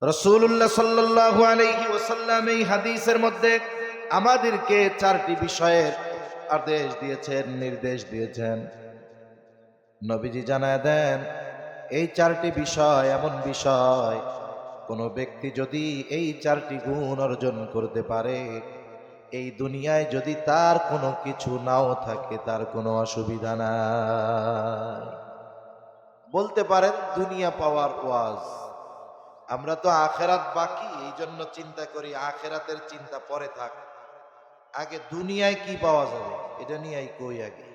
রাসূলুল্লাহ সাল্লাল্লাহু আলাইহি ওয়াসাল্লাম এই হাদিসের মধ্যে আমাদেরকে চারটি বিষয়ের আদেশ দিয়েছেন, নির্দেশ দিয়েছেন। নবীজি জানায় দেন, এই চারটি বিষয় এমন বিষয়, কোনো ব্যক্তি যদি এই চারটি গুণ অর্জন করতে পারে, এই দুনিয়ায় যদি তার কোনো কিছু নাও থাকে, তার কোনো অসুবিধা নাই। বলতে পারেন দুনিয়া পাওয়ার ওয়াজ। আমরা তো আখেরাত বাকি, এই জন্য চিন্তা করি আখেরাতের চিন্তা পরে থাক, আগে দুনিয়ায় কি পাওয়া যাবে এটা নিয়েই কই আগে।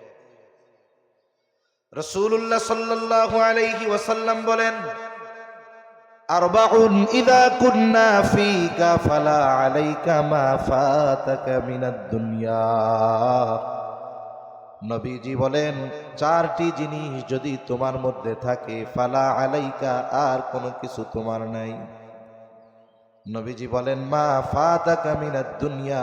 রাসূলুল্লাহ সাল্লাল্লাহু আলাইহি ওয়াসাল্লাম বলেন, আরবাউন ইযা কুন্না ফীকা ফালা আলাইকা মা ফাতাকা মিনাদ দুনিয়া। নবীজি বলেন, চারটি জিনিস যদি তোমার মধ্যে থাকে, ফালা আলাইকা, আর কোনো কিছু তোমার নাই। নবীজি বলেন, মা ফাতাকা মিনাদ দুনিয়া,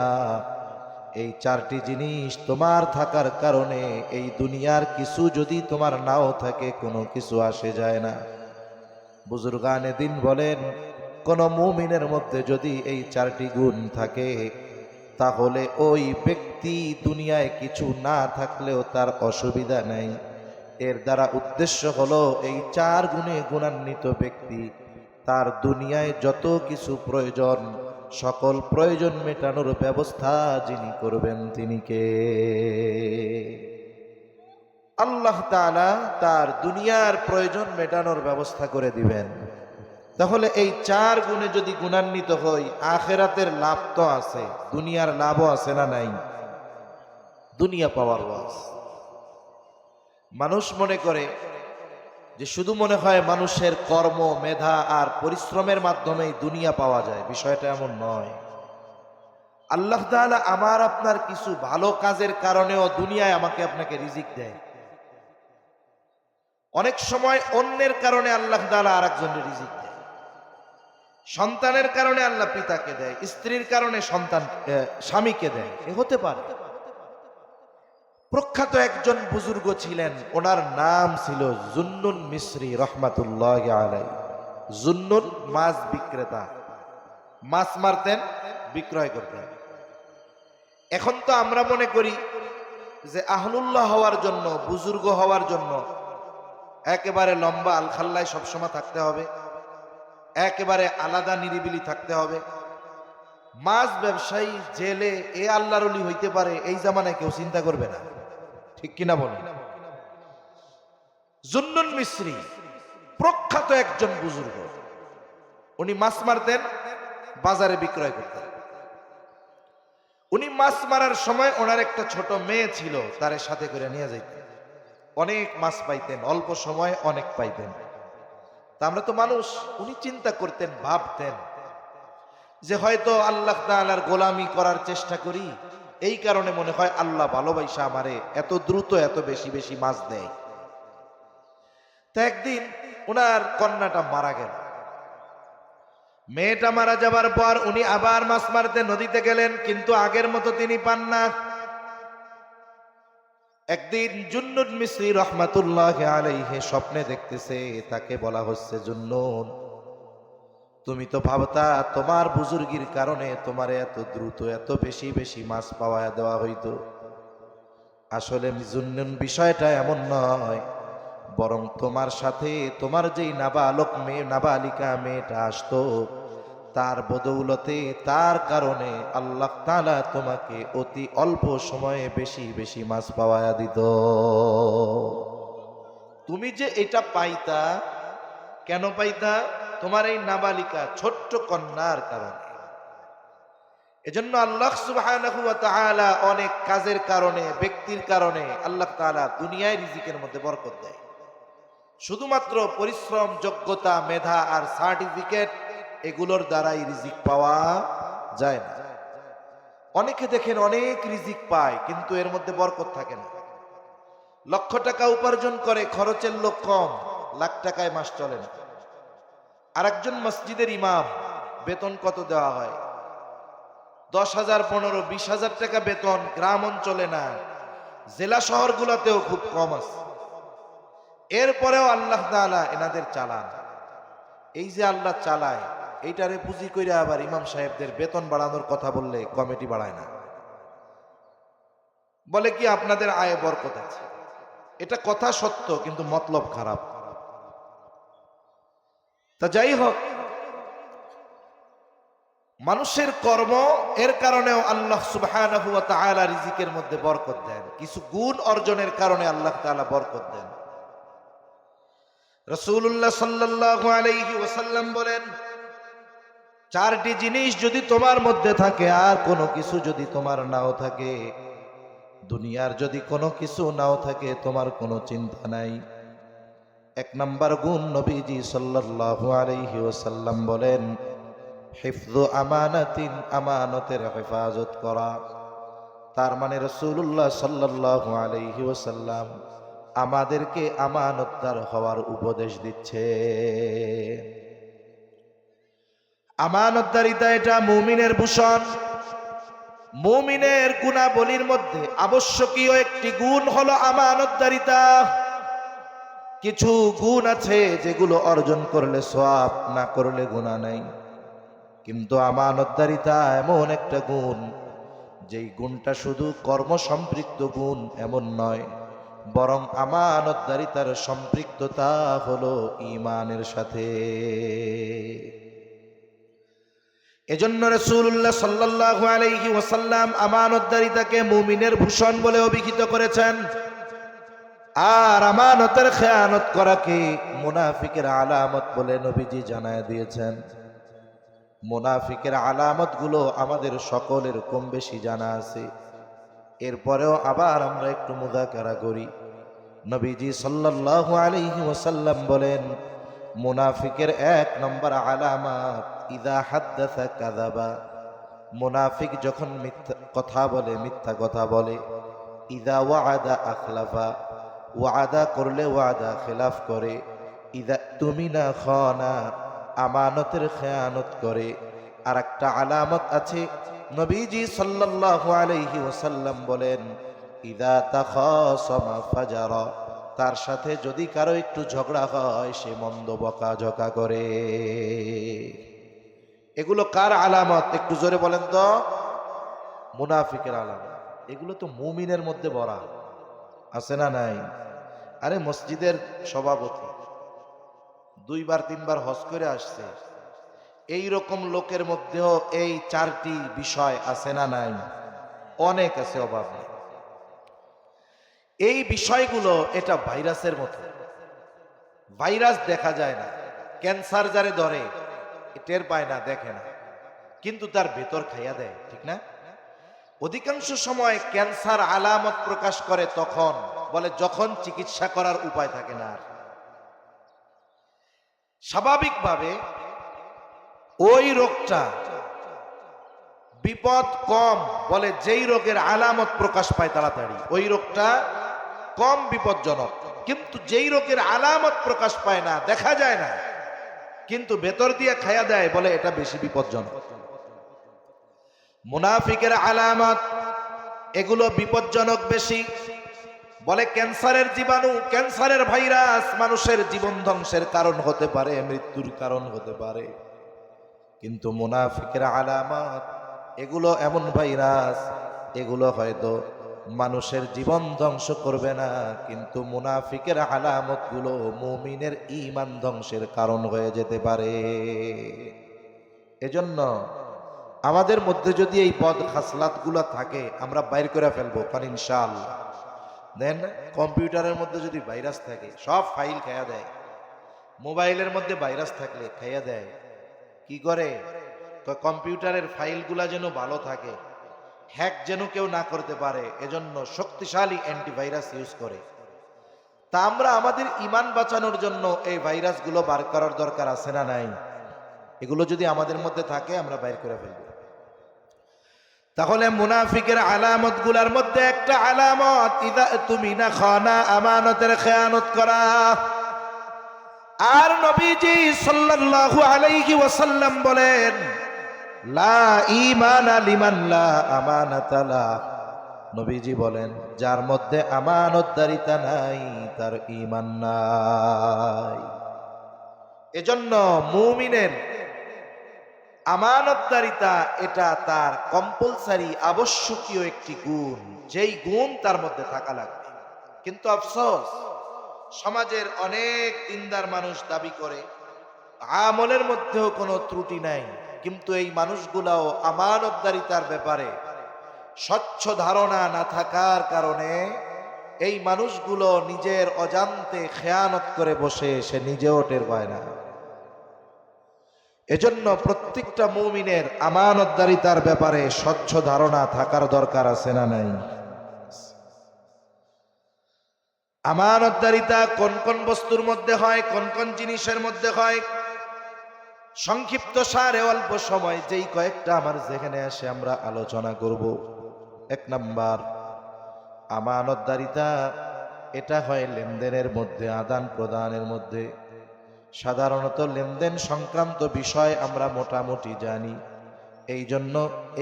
এই চারটি জিনিস তোমার থাকার কারণে এই দুনিয়ার কিছু যদি তোমার নাও থাকে, কোনো কিছু আসে যায় না। বুজুর্গানে দিন বলেন, কোন মুমিনের মধ্যে যদি এই চারটি গুণ থাকে, তাহলে ওই ব্যক্তি দুনিয়ায় কিছু না থাকলেও তার অসুবিধা নাই। এর দ্বারা উদ্দেশ্য হলো, এই চার গুণে গুণান্বিত ব্যক্তি তার দুনিয়ায় যত কিছু প্রয়োজন, সকল প্রয়োজন মেটানোর ব্যবস্থা যিনি করবেন তিনি কে? আল্লাহ তাআলা তার দুনিয়ার প্রয়োজন মেটানোর ব্যবস্থা করে দিবেন। তাহলে এই চার গুণে যদি গুণান্বিত হই, আখেরাতের লাভ তো আছে, দুনিয়ার লাভও আছে না নাই? দুনিয়া পাওয়ার ওয়াজ। মানুষ মনে করে যে শুধু মনে হয় মানুষের কর্ম, মেধা আর পরিশ্রমের মাধ্যমেই দুনিয়া পাওয়া যায়। বিষয়টা এমন নয়। আল্লাহ তাআলা আমার আপনার কিছু ভালো কাজের কারণেও দুনিয়ায় আমাকে আপনাকে রিজিক দেয়। অনেক সময় অন্যের কারণে আল্লাহ তাআলা আরেকজনের রিজিক দেয়। সন্তানের কারণে আল্লাহ পিতাকে দেয়, স্ত্রীর কারণে সন্তান স্বামীকে দেয়, এ হতে পারে। প্রখ্যাত একজন বুজুর্গ ছিলেন, ওনার নাম ছিল জুন্নুন মিসরি রহমাতুল্লাহি আলাইহি। জুন্নুন মাছ বিক্রেতা, মাছ মারতেন, বিক্রয় করতেন। এখন তো আমরা মনে করি যে আহলুল্লাহ হওয়ার জন্য, বুজুর্গ হওয়ার জন্য একেবারে লম্বা আলখাল্লায় সবসময় থাকতে হবে, একেবারে আলাদা নিরিবিলি থাকতে হবে। মাছ ব্যবসায়ী জেলে এ আল্লাহর ওলি হইতে পারে, এই জামানায় কেউ চিন্তা করবে না, ঠিক কিনা বলেন? জুন্নুন মিসরি প্রখ্যাত একজন বুজুর্গ, উনি মাছ মারতেন, বাজারে বিক্রয় করতেন। উনি মাছ মারার সময় ওনার একটা ছোট মেয়ে ছিল, তার সাথে করে নিয়ে যাইতেন। অনেক মাছ পাইতেন, অল্প সময় অনেক পাইতেন। তা আমরা তো মানুষ, উনি চিন্তা করতেন, ভাবতেন যে হয়তো আল্লাহ তাআলার গোলামি করার চেষ্টা করি, এই কারণে মনে হয় আল্লাহ ভালোবাসা আমারে এত দ্রুত এত বেশি বেশি মাছ দেয়। তা একদিন ওনার কন্যাটা মারা গেল। মেয়েটা মারা যাবার পর উনি আবার মাছ মারতে নদীতে গেলেন, কিন্তু আগের মতো তিনি পান না। একদিন জুন্নুন মিসরি রহমাতুল্লাহি আলাইহি স্বপ্নে দেখতেছে, তাকে বলা হচ্ছে, জুন্নুন, তুমি তো ভাবতা তোমার বুজুর্গির কারণে তোমার এত দ্রুত এত বেশি বেশি মাছ পাওয়া দেওয়া হইতো। আসলে জুন্নুন বিষয়টা এমন নয়, বরং তোমার সাথে তোমার যেই নাবালক মেয়ে, নাবালিকা মেয়েটা আসতো, তার বদৌলতে, তার কারণে আল্লাহ তাআলা তোমাকে অতি অল্প সময়ে বেশি বেশি মাছ পাওয়া দিত। তুমি যে এটা পাইতা, কেন পাইতা? তোমার এই নাবালিকা ছোট্ট কন্যার কারণে। এজন্য আল্লাহ সুবহানাহু ওয়া তাআলা অনেক কাজের কারণে, ব্যক্তির কারণে আল্লাহ তাআলা দুনিয়ায় রিজিকের মধ্যে বরকত দেয়। শুধুমাত্র পরিশ্রম, যোগ্যতা, মেধা আর সার্টিফিকেট, এগুলোর দ্বারাই রিজিক পাওয়া যায় না। অনেকে দেখেন অনেক রিজিক পায়, কিন্তু এর মধ্যে বরকত থাকে না। লক্ষ টাকা উপার্জন করে, খরচের লোক কম, লাখ টাকায় মাস চলে না। আরেকজন মসজিদের ইমাম, বেতন কত দেওয়া হয়? 10,000, 15,000, 20,000 টাকা বেতন। গ্রাম অঞ্চলে না, জেলা শহরগুলোতেও খুব কম আছে। এরপরেও আল্লাহ তাআলা এনাদের চালান। এই যে আল্লাহ চালায়, এইটারে পুঁজি কইরা আবার ইমাম সাহেবদের বেতন বাড়ানোর কথা বললে কমিটি বাড়ায় না, বলে কি আপনাদের আয়ে বরকত আছে। এটা কথা সত্য, কিন্তু মতলব খারাপ। তা যাই হোক, মানুষের কর্ম এর কারণেও আল্লাহ সুবহানাহু ওয়া তাআলা রিজিকের মধ্যে বরকত দেন, কিছু গুণ অর্জনের কারণে আল্লাহ তাআলা বরকত দেন। রাসূলুল্লাহ সাল্লাল্লাহু আলাইহি ওয়াসাল্লাম বলেন, চারটি জিনিস যদি তোমার মধ্যে থাকে আর কোনো কিছু যদি তোমার নাও থাকে, দুনিয়ার যদি কোনো কিছু নাও থাকে, তোমার কোনো চিন্তা নাই। এক নাম্বার গুণ, নবীজি সাল্লাল্লাহু আলাইহি ওয়াসাল্লাম বলেন, হিফযু আমানাতিন, আমানতের হেফাজত করা। তার মানে রাসূলুল্লাহ সাল্লাল্লাহু আলাইহি ওয়াসাল্লাম আমাদেরকে আমানতদার হওয়ার উপদেশ দিচ্ছে। আমানতদারিতা এটা মুমিনের ভূষণ। মুমিনের গুণাবলীর মধ্যে আবশ্যকীয় একটি গুণ হলো আমানতদারিতা। কিছু গুণ আছে যেগুলো অর্জন করলে সওয়াব, না করলে গুনাহ নাই। কিন্তু আমানতদারিতা এমন একটা গুণ, যেই গুণটা শুধু কর্ম সম্পৃক্ত গুণ এমন নয়, বরং আমানতদারিতার সম্পৃক্ততা হলো ঈমানের সাথে। এজন্য রাসূলুল্লাহ সাল্লাল্লাহু আলাইহি ওয়াসাল্লাম আমানতদারিতাকে মুমিনের ভূষণ বলে অভিহিত করেছেন। আর আমানতের খেয়ানত করাকে মুনাফিকের আলামত বলে নবীজি জানায় দিয়েছেন। মুনাফিকের আলামত গুলো আমাদের সকলের কম বেশি জানা আছে, এরপরেও আবার আমরা একটু মুযাকারা করি। নবীজি সাল্লাল্লাহু আলাইহি ওয়াসাল্লাম বলেন, মুনাফিকের এক নম্বর আলামত, ইযা হাদ্দাসা কাযাবা। মুনাফিক যখন মিথ্যা কথা বলে, মিথ্যা কথা বলে। ইযা ওয়াআদা আখলাফা, ওয়াদা করলে ওয়াদা খেলাফ করে। ইযা তুমিনা খানা, আমানতের খেয়ানত করে। আর একটা আলামত আছে, নবীজি সাল্লাল্লাহু আলাইহি ওয়াসাল্লাম বলেন, ইযা তাখাসামা ফাজারা। তার সাথে যদি কারো একটু ঝগড়া হয়, সে মন্দ বকাঝকা করে। এগুলো কার আলামত? একটু জোরে বলেন তো। মুনাফিকের আলামত। এগুলো তো মুমিনের মধ্যে ভরা আছে না নাই? আরে মসজিদের সভাপতি 2বার 3বার হজ করে আসছে, এই রকম লোকের মধ্যেও এই 4টি বিষয় আছে না নাই? অনেক আছে, অভাব নেই। এই বিষয়গুলো এটা ভাইরাসের মতো। ভাইরাস দেখা যায় না, ক্যান্সার যারে ধরে টের পায় না, দেখে না, কিন্তু তার ভেতর খাইয়া দেয়, ঠিক না? অধিকাংশ সময় ক্যান্সার আলামত প্রকাশ করে তখন, বলে যখন চিকিৎসা করার উপায় থাকে না। স্বাভাবিকভাবে ওই রোগটা বিপদ কম, বলে যেই রোগের আলামত প্রকাশ পায় তাড়াতাড়ি, ওই রোগটা কম বিপজ্জনক। কিন্তু যেই রোগের আলামত প্রকাশ পায় না, দেখা যায় না, কিন্তু ভেতর দিয়ে খাইয়া দেয়, বলে এটা বেশি বিপজ্জনক। মুনাফিকের আলামত এগুলো বিপজ্জনক বেশি। বলে ক্যান্সারের জীবাণু, ক্যান্সারের ভাইরাস মানুষের জীবন ধ্বংসের কারণ হতে পারে, মৃত্যুর কারণ হতে পারে। কিন্তু মুনাফিকের আলামত এগুলো এমন ভাইরাস, এগুলো হয়তো মানুষের জীবন ধ্বংস করবে না, কিন্তু মুনাফিকের আলামত গুলো মুমিনের ঈমান ধ্বংসের কারণ হয়ে যেতে পারে। এজন্য আমাদের মধ্যে যদি এই বদ খাসলাত গুলা থাকে, আমরা বাইর করে ফেলবো, কারণ ইনশাআল্লাহ। দেন কম্পিউটারের মধ্যে যদি ভাইরাস থাকে, সব ফাইল খাইয়া দেয়। মোবাইলের মধ্যে ভাইরাস থাকলে খাইয়া দেয়। কি করে? কম্পিউটারের ফাইলগুলা যেন ভালো থাকে, হ্যাক যেন কেউ না করতে পারে, এজন্য শক্তিশালী অ্যান্টিভাইরাস ইউজ করে। তা আমরা আমাদের ঈমান বাঁচানোর জন্য এই ভাইরাসগুলো বার করার দরকার আছে না নাই? এগুলো যদি আমাদের মধ্যে থাকে, আমরা বাইর করে ফেলব। তাহলে মুনাফিকের আলামত গুলার মধ্যে একটা আলামত, ইযা তুমিনা খানা, আমানতের খেয়ানত করা। আর নবীজি সাল্লাল্লাহু আলাইহি ওয়াসাল্লাম বলেন, লা ঈমানা লিমান লা আমানাতা লা। নবীজি বলেন, যার মধ্যে আমানতদারিতা নাই, তার ঈমান নাই। এজন্য মুমিনের আমানতদারিতা এটা তার কম্পালসারি আবশ্যকীয় একটি গুণ, যেই গুণ তার মধ্যে থাকা লাগবে। কিন্তু আফসোস, সমাজের অনেক দিনদার মানুষ দাবি করে আমলের মধ্যেও কোনো ত্রুটি নাই, কিন্তু এই মানুষগুলাও আমানতদারিতার ব্যাপারে স্বচ্ছ ধারণা না থাকার কারণে এই মানুষগুলো নিজের অজান্তে খেয়ানত করে বসে, সে নিজেও টের পায় না। এজন্য প্রত্যেকটা মুমিনের আমানতদারিতার ব্যাপারে স্বচ্ছ ধারণা থাকার দরকার আছে না নাই? আমানতদারিতা কোন কোন বস্তুর মধ্যে হয়, কোন কোন জিনিসের মধ্যে হয়, সংক্ষিপ্ত সারে অল্প সময় যেই কয়েকটা আমার যেখানে আসে আমরা আলোচনা করব। এক নাম্বার, আমানতদারিতা এটা হয় লেনদেনের মধ্যে, আদান প্রদানের মধ্যে। সাধারণত লেনদেন সংক্রান্ত বিষয় আমরা মোটামুটি জানি, এই জন্য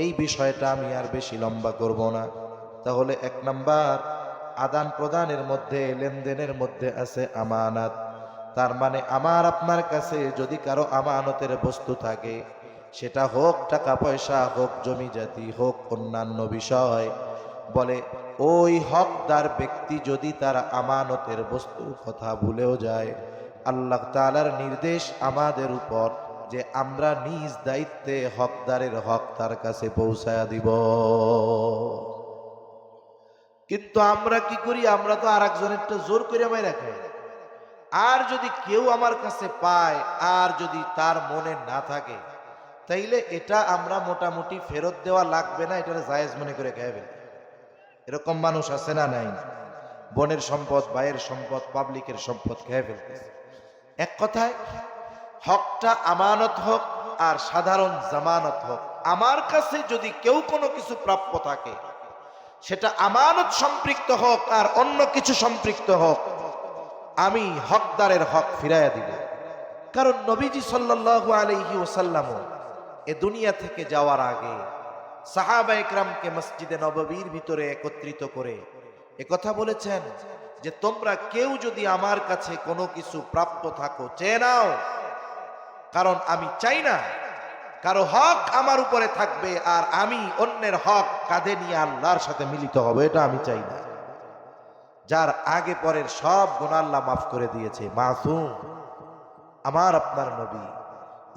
এই বিষয়টা আমি আর বেশি লম্বা করব না। তাহলে এক নাম্বার, আদান প্রদানের মধ্যে, লেনদেনের মধ্যে আছে আমানত। তার মানে আমার আপনার কাছে যদি কারো আমানতের বস্তু থাকে, সেটা হোক টাকা পয়সা, হোক জমি জাতি, হোক অন্যান্য বিষয়, বলে ওই হকদার ব্যক্তি যদি তার আমানতের বস্তুর কথা ভুলেও যায়, আল্লাহ তাআলার নির্দেশ আমাদের উপর যে আমরা নিজ দায়িত্বে হকদারের হক তার কাছে পৌঁছায়া দিব। কিন্তু আমরা কি করি? আমরা তো আর একজনেরটা জোর করে আমায় রাখি। আর যদি কেউ আমার কাছে পায়, আর যদি তার মনে না থাকে, তাইলে এটা আমরা মোটামুটি ফেরত দেওয়া লাগবে না, এটা জায়েজ মনে করে খেয়ে ফেলি। এরকম মানুষ আছে না নাই? বোনের সম্পদ, ভাইয়ের সম্পদ, পাবলিকের সম্পদ খেয়ে ফেলতেছে। এক কথায়, হকটা আমানত হোক আর সাধারণ জামানত হোক, আমার কাছে যদি কেউ কোনো কিছু প্রাপ্য থাকে, সেটা আমানত সম্পৃক্ত হোক আর অন্য কিছু সম্পৃক্ত হোক, আমি হকদারের হক ফিরাইয়া দিব। কারণ নবীজি সাল্লাল্লাহু আলাইহি ওয়াসাল্লাম এ দুনিয়া থেকে যাওয়ার আগে সাহাবা ইকরামকে মসজিদে নববীর ভিতরে একত্রিত করে একথা বলেছেন যে তোমরা কেউ যদি আমার কাছে কোনো কিছু প্রাপ্য থাকো, চেয়ে নাও। কারণ আমি চাই না কারো হক আমার উপরে থাকবে আর আমি অন্যের হক কাঁধে নিয়ে আল্লাহর সাথে মিলিত হব, এটা আমি চাই না। যার আগে পরের সব গুনাহ আল্লাহ মাফ করে দিয়েছে, মাসুম আমার আপনার নবী,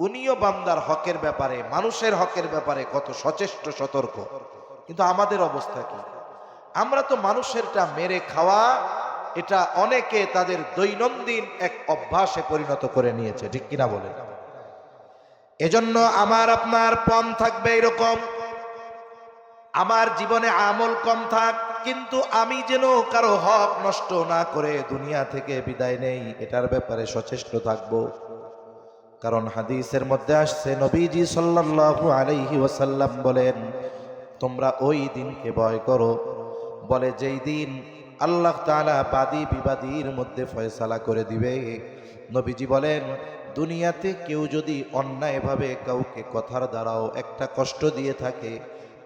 উনিও বান্দার হকের ব্যাপারে, মানুষের হকের ব্যাপারে কত সচেষ্ট সতর্ক। কিন্তু আমাদের অবস্থা কি? আমরা তো মানুষেরটা মেরে খাওয়া, এটা অনেকে তাদের দৈনন্দিন এক অভ্যাসে পরিণত করে নিয়েছে, ঠিক কিনা বলে? এজন্য আমার আপনার পণ থাকবে এরকম, আমার জীবনে আমল কম থাক, কিন্তু আমি যেন কারো হক নষ্ট না করে দুনিয়া থেকে বিদায় নেই, এটার ব্যাপারে সচেষ্ট থাকব। কারণ হাদিসের মধ্যে আসছে, নবীজি সাল্লাল্লাহু আলাইহি ওয়াসাল্লাম বলেন, তোমরা ওই দিনকে ভয় করো, বলে যেই দিন আল্লাহ তাআলা বাদী বিবাদীর মধ্যে ফয়সালা করে দিবে। নবীজি বলেন, দুনিয়াতে কেউ যদি অন্যায়ভাবে কাউকে কথার দ্বারাও একটা কষ্ট দিয়ে থাকে,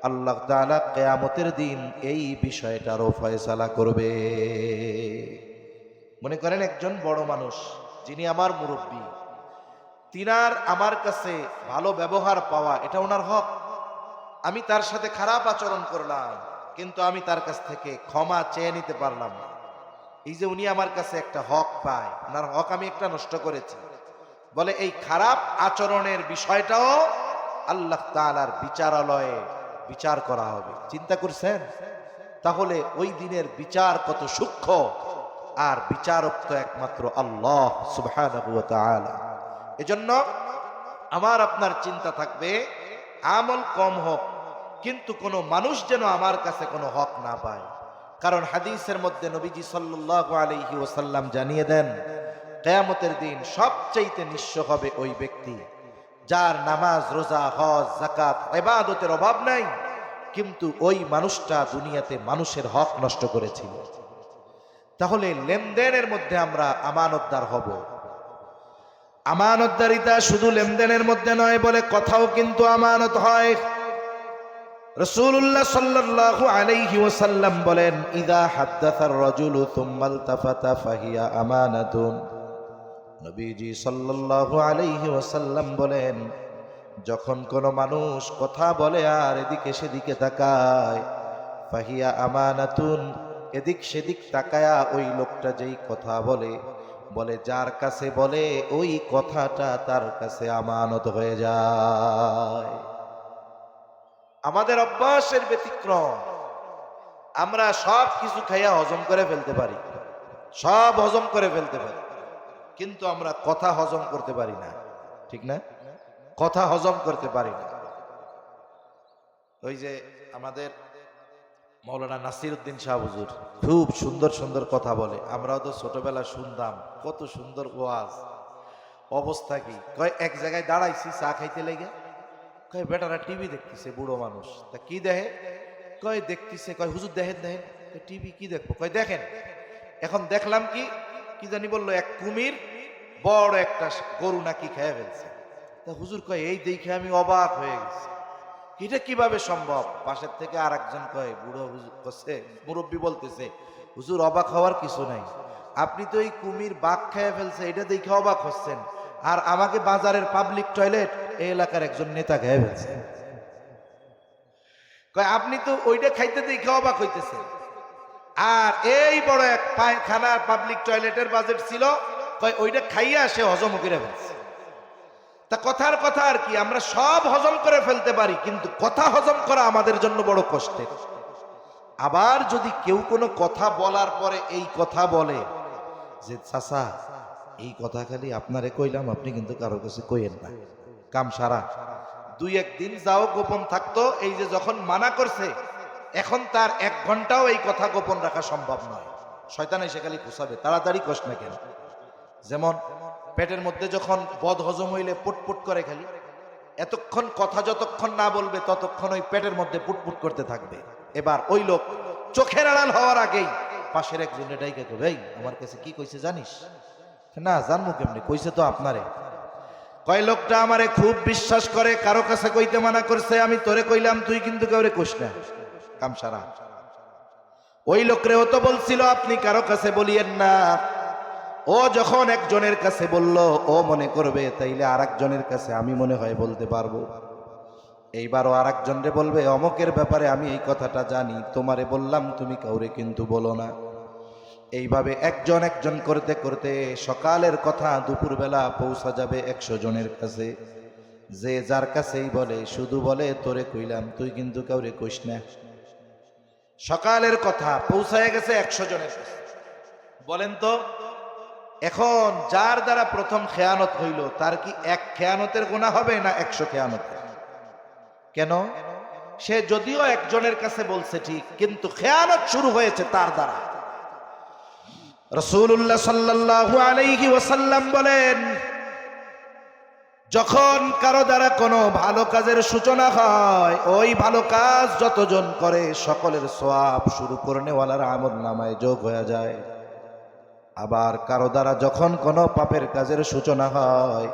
আল্লাহ তাআলা কিয়ামতের দিন এই বিষয়টারও ফয়সালা করবে। মনে করেন একজন বড় মানুষ, যিনি আমার মুরব্বী, তিনার আমার কাছে ভালো ব্যবহার পাওয়া এটা ওনার হক। আমি তার সাথে খারাপ আচরণ করলাম, কিন্তু আমি তার কাছ থেকে ক্ষমা চেয়ে নিতে পারলাম না। এই যে উনি আমার কাছে একটা হক পায়, ওনার হক আমি একটা নষ্ট করেছি, বলে এই খারাপ আচরণের বিষয়টাও আল্লাহ তাআলার বিচারালয়ে বিচার করা হবে। চিন্তা করছেন? তাহলে ওই দিনের বিচার কত সূক্ষ্ম, আর বিচারক তো একমাত্র আল্লাহ সুবহানাহু ওয়া তাআলা। এজন্য আমার আপনার চিন্তা থাকবে, আমল কম হোক, কিন্তু কোনো মানুষ যেন আমার কাছে কোনো হক না পায়। কারণ হাদিসের মধ্যে নবীজি সাল্লাল্লাহু আলাইহি ওয়াসাল্লাম জানিয়ে দেন, কিয়ামতের দিন সবচেয়ে নিঃস্ব হবে ওই ব্যক্তি যার নামাজ, রোজা, হজ, যাকাত, ইবাদতের অভাব নাই, কিন্তু ওই মানুষটা দুনিয়াতে মানুষের হক নষ্ট করেছিল। তাহলে লেনদেনের মধ্যে আমরা আমানতদার হব। আমানতদারিতা শুধু লেনদেনের মধ্যে নয়, বলে কথাও কিন্তু আমানত হয়। রাসূলুল্লাহ সাল্লাল্লাহু আলাইহি ওয়াসাল্লাম বলেন, ইযা হাদ্দাসার রাজুলু সুম্মা ইলতাফাতা ফাহিয়া আমানাতুন। নবীজি সাল্লাল্লাহু আলাইহি ওয়াসাল্লাম বলেন, যখন কোনো মানুষ কথা বলে আর এদিকে সেদিকে তাকায়, ফাহিয়া আমানাতুন, এদিক সেদিক তাকায়া ওই লোকটা যেই কথা বলে বলে যার কাছে বলে ওই কথাটা তার কাছে আমানত হয়ে যায়। আমাদের অভ্যাসের ব্যতিক্রম। আমরা সব কিছু খাইয়া হজম করে ফেলতে পারি, সব হজম করে ফেলতে পারি, কিন্তু আমরা কথা হজম করতে পারি না। ঠিক না? কথা হজম করতে পারি না। ওই যে আমাদের মৌলানা নাসির উদ্দিন শাহ হুজুর খুব সুন্দর সুন্দর কথা বলে, আমরাও তো ছোটবেলা শুনতাম, কত সুন্দর ওয়াজ। অবস্থা কি কয়, এক জায়গায় দাঁড়াইছি চা খাইতে লেগে, কয় বেটারা টিভি দেখতেছে, বুড়ো মানুষ। তা কি দেখে? কয় দেখতেছে। কয় হুজুর দেখেন দেখেন। টিভি কি দেখবো? কয় দেখেন। এখন দেখলাম কি কি জানি বললো, এক কুমির বড় একটা গরু নাকি খেয়ে ফেলছে। তা হুজুর কয় এই দেখে আমি অবাক হয়ে গেছি, এটা কিভাবে সম্ভব? পাশের থেকে আর একজন কয়, বুড়ো হুজুর করছে, মুরব্বী বলতেছে, হুজুর অবাক হওয়ার কিছু নাই, আপনি তো এই কুমির বাঘ খেয়ে ফেলছে এটা দেখে অবাক হচ্ছেন, আর আমাকে বাজারের পাবলিক টয়লেট এই এলাকার একজন নেতা খেয়ে ফেলছে। কয় আপনি তো ওইটা খাইতে দেখে অবাক হইতেছেন, আর এই বড় এক পায়খানা পাবলিক টয়লেটের বাজেট ছিল, কয় ওইটা খাইয়া সে হজম করে ফেলছে। তা কথার কথা আর কি, আমরা সব হজম করে ফেলতে পারি, কিন্তু কথা হজম করা আমাদের জন্য বড় কষ্টের। আবার যদি কেউ কোনো কথা বলার পরে এই কথা বলে যে চাচা এই কথা খালি আপনারে কইলাম, আপনি কিন্তু কারো কাছে কইেন না, কাম সারা। দুই একদিন যাও গোপন থাকতো, এই যে যখন মানা করছে এখন তার 1 ঘন্টাও এই কথা গোপন রাখা সম্ভব নয়। শয়তান এসে খালি খুশাবে, তাড়াতাড়ি কষ না কেন। যেমন পেটের মধ্যে যখন বদ হজম হইলে পুটপুট করে খালি, এতক্ষণ কথা যতক্ষণ না বলবে ততক্ষণ ওই পেটের মধ্যে পুটপুট করতে থাকবে। এবার ওই লোক চোখের আড়াল হওয়ার আগেই পাশের একজন ডাইকা কই, ভাই আমার কাছে কি কইছে জানিস? না জানবো কেমনি, কইছে তো আপনারে। কয় লোকটা আমারে খুব বিশ্বাস করে, কারো কাছে কইতে মানা করছে, আমি তোরে কইলাম তুই কিন্তু কাউরে কইস না, কাম সারা। ওই লোকরেও তো বলছিল আপনি কারো কাছে বলিয়েন না। ও যখন একজনের কাছে বলল, ও মনে করবে তাইলে আর একজনের কাছে আমি মনে হয় বলতে পারবো। এইবারও আর একজনরে বলবে অমকের ব্যাপারে আমি এই কথাটা জানি, তোমারে বললাম তুমি কাউরে কিন্তু বলো না। এইভাবে একজন একজন করতে করতে সকালের কথা দুপুরবেলা পৌঁছা যাবে 100 জনের কাছে। যে যার কাছেই বলে শুধু বলে তোরে কইলাম তুই কিন্তু কাউরে কইস না। সকালের কথা পৌঁছায় গেছে 100 জনের কাছে। বলেন তো এখন যার দ্বারা প্রথম খেয়ানত হইল তার কি 1 খেয়ানতের গুনাহ হবে না 100 খেয়ানতের? কেন? সে যদিও একজনের কাছে বলছে ঠিক, কিন্তু খেয়ানত শুরু হয়েছে তার দ্বারা। রাসূলুল্লাহ সাল্লাল্লাহু আলাইহি ওয়াসাল্লাম বলেন, যখন কারো দ্বারা কোনো ভালো কাজের সূচনা হয়, ওই ভালো কাজ যতজন করে সকলের সওয়াব শুরু করনেওয়ালার আমলনামায় যোগ হয়ে যায়। আবার কারো দ্বারা যখন কোনো পাপের কাজের সূচনা হয়,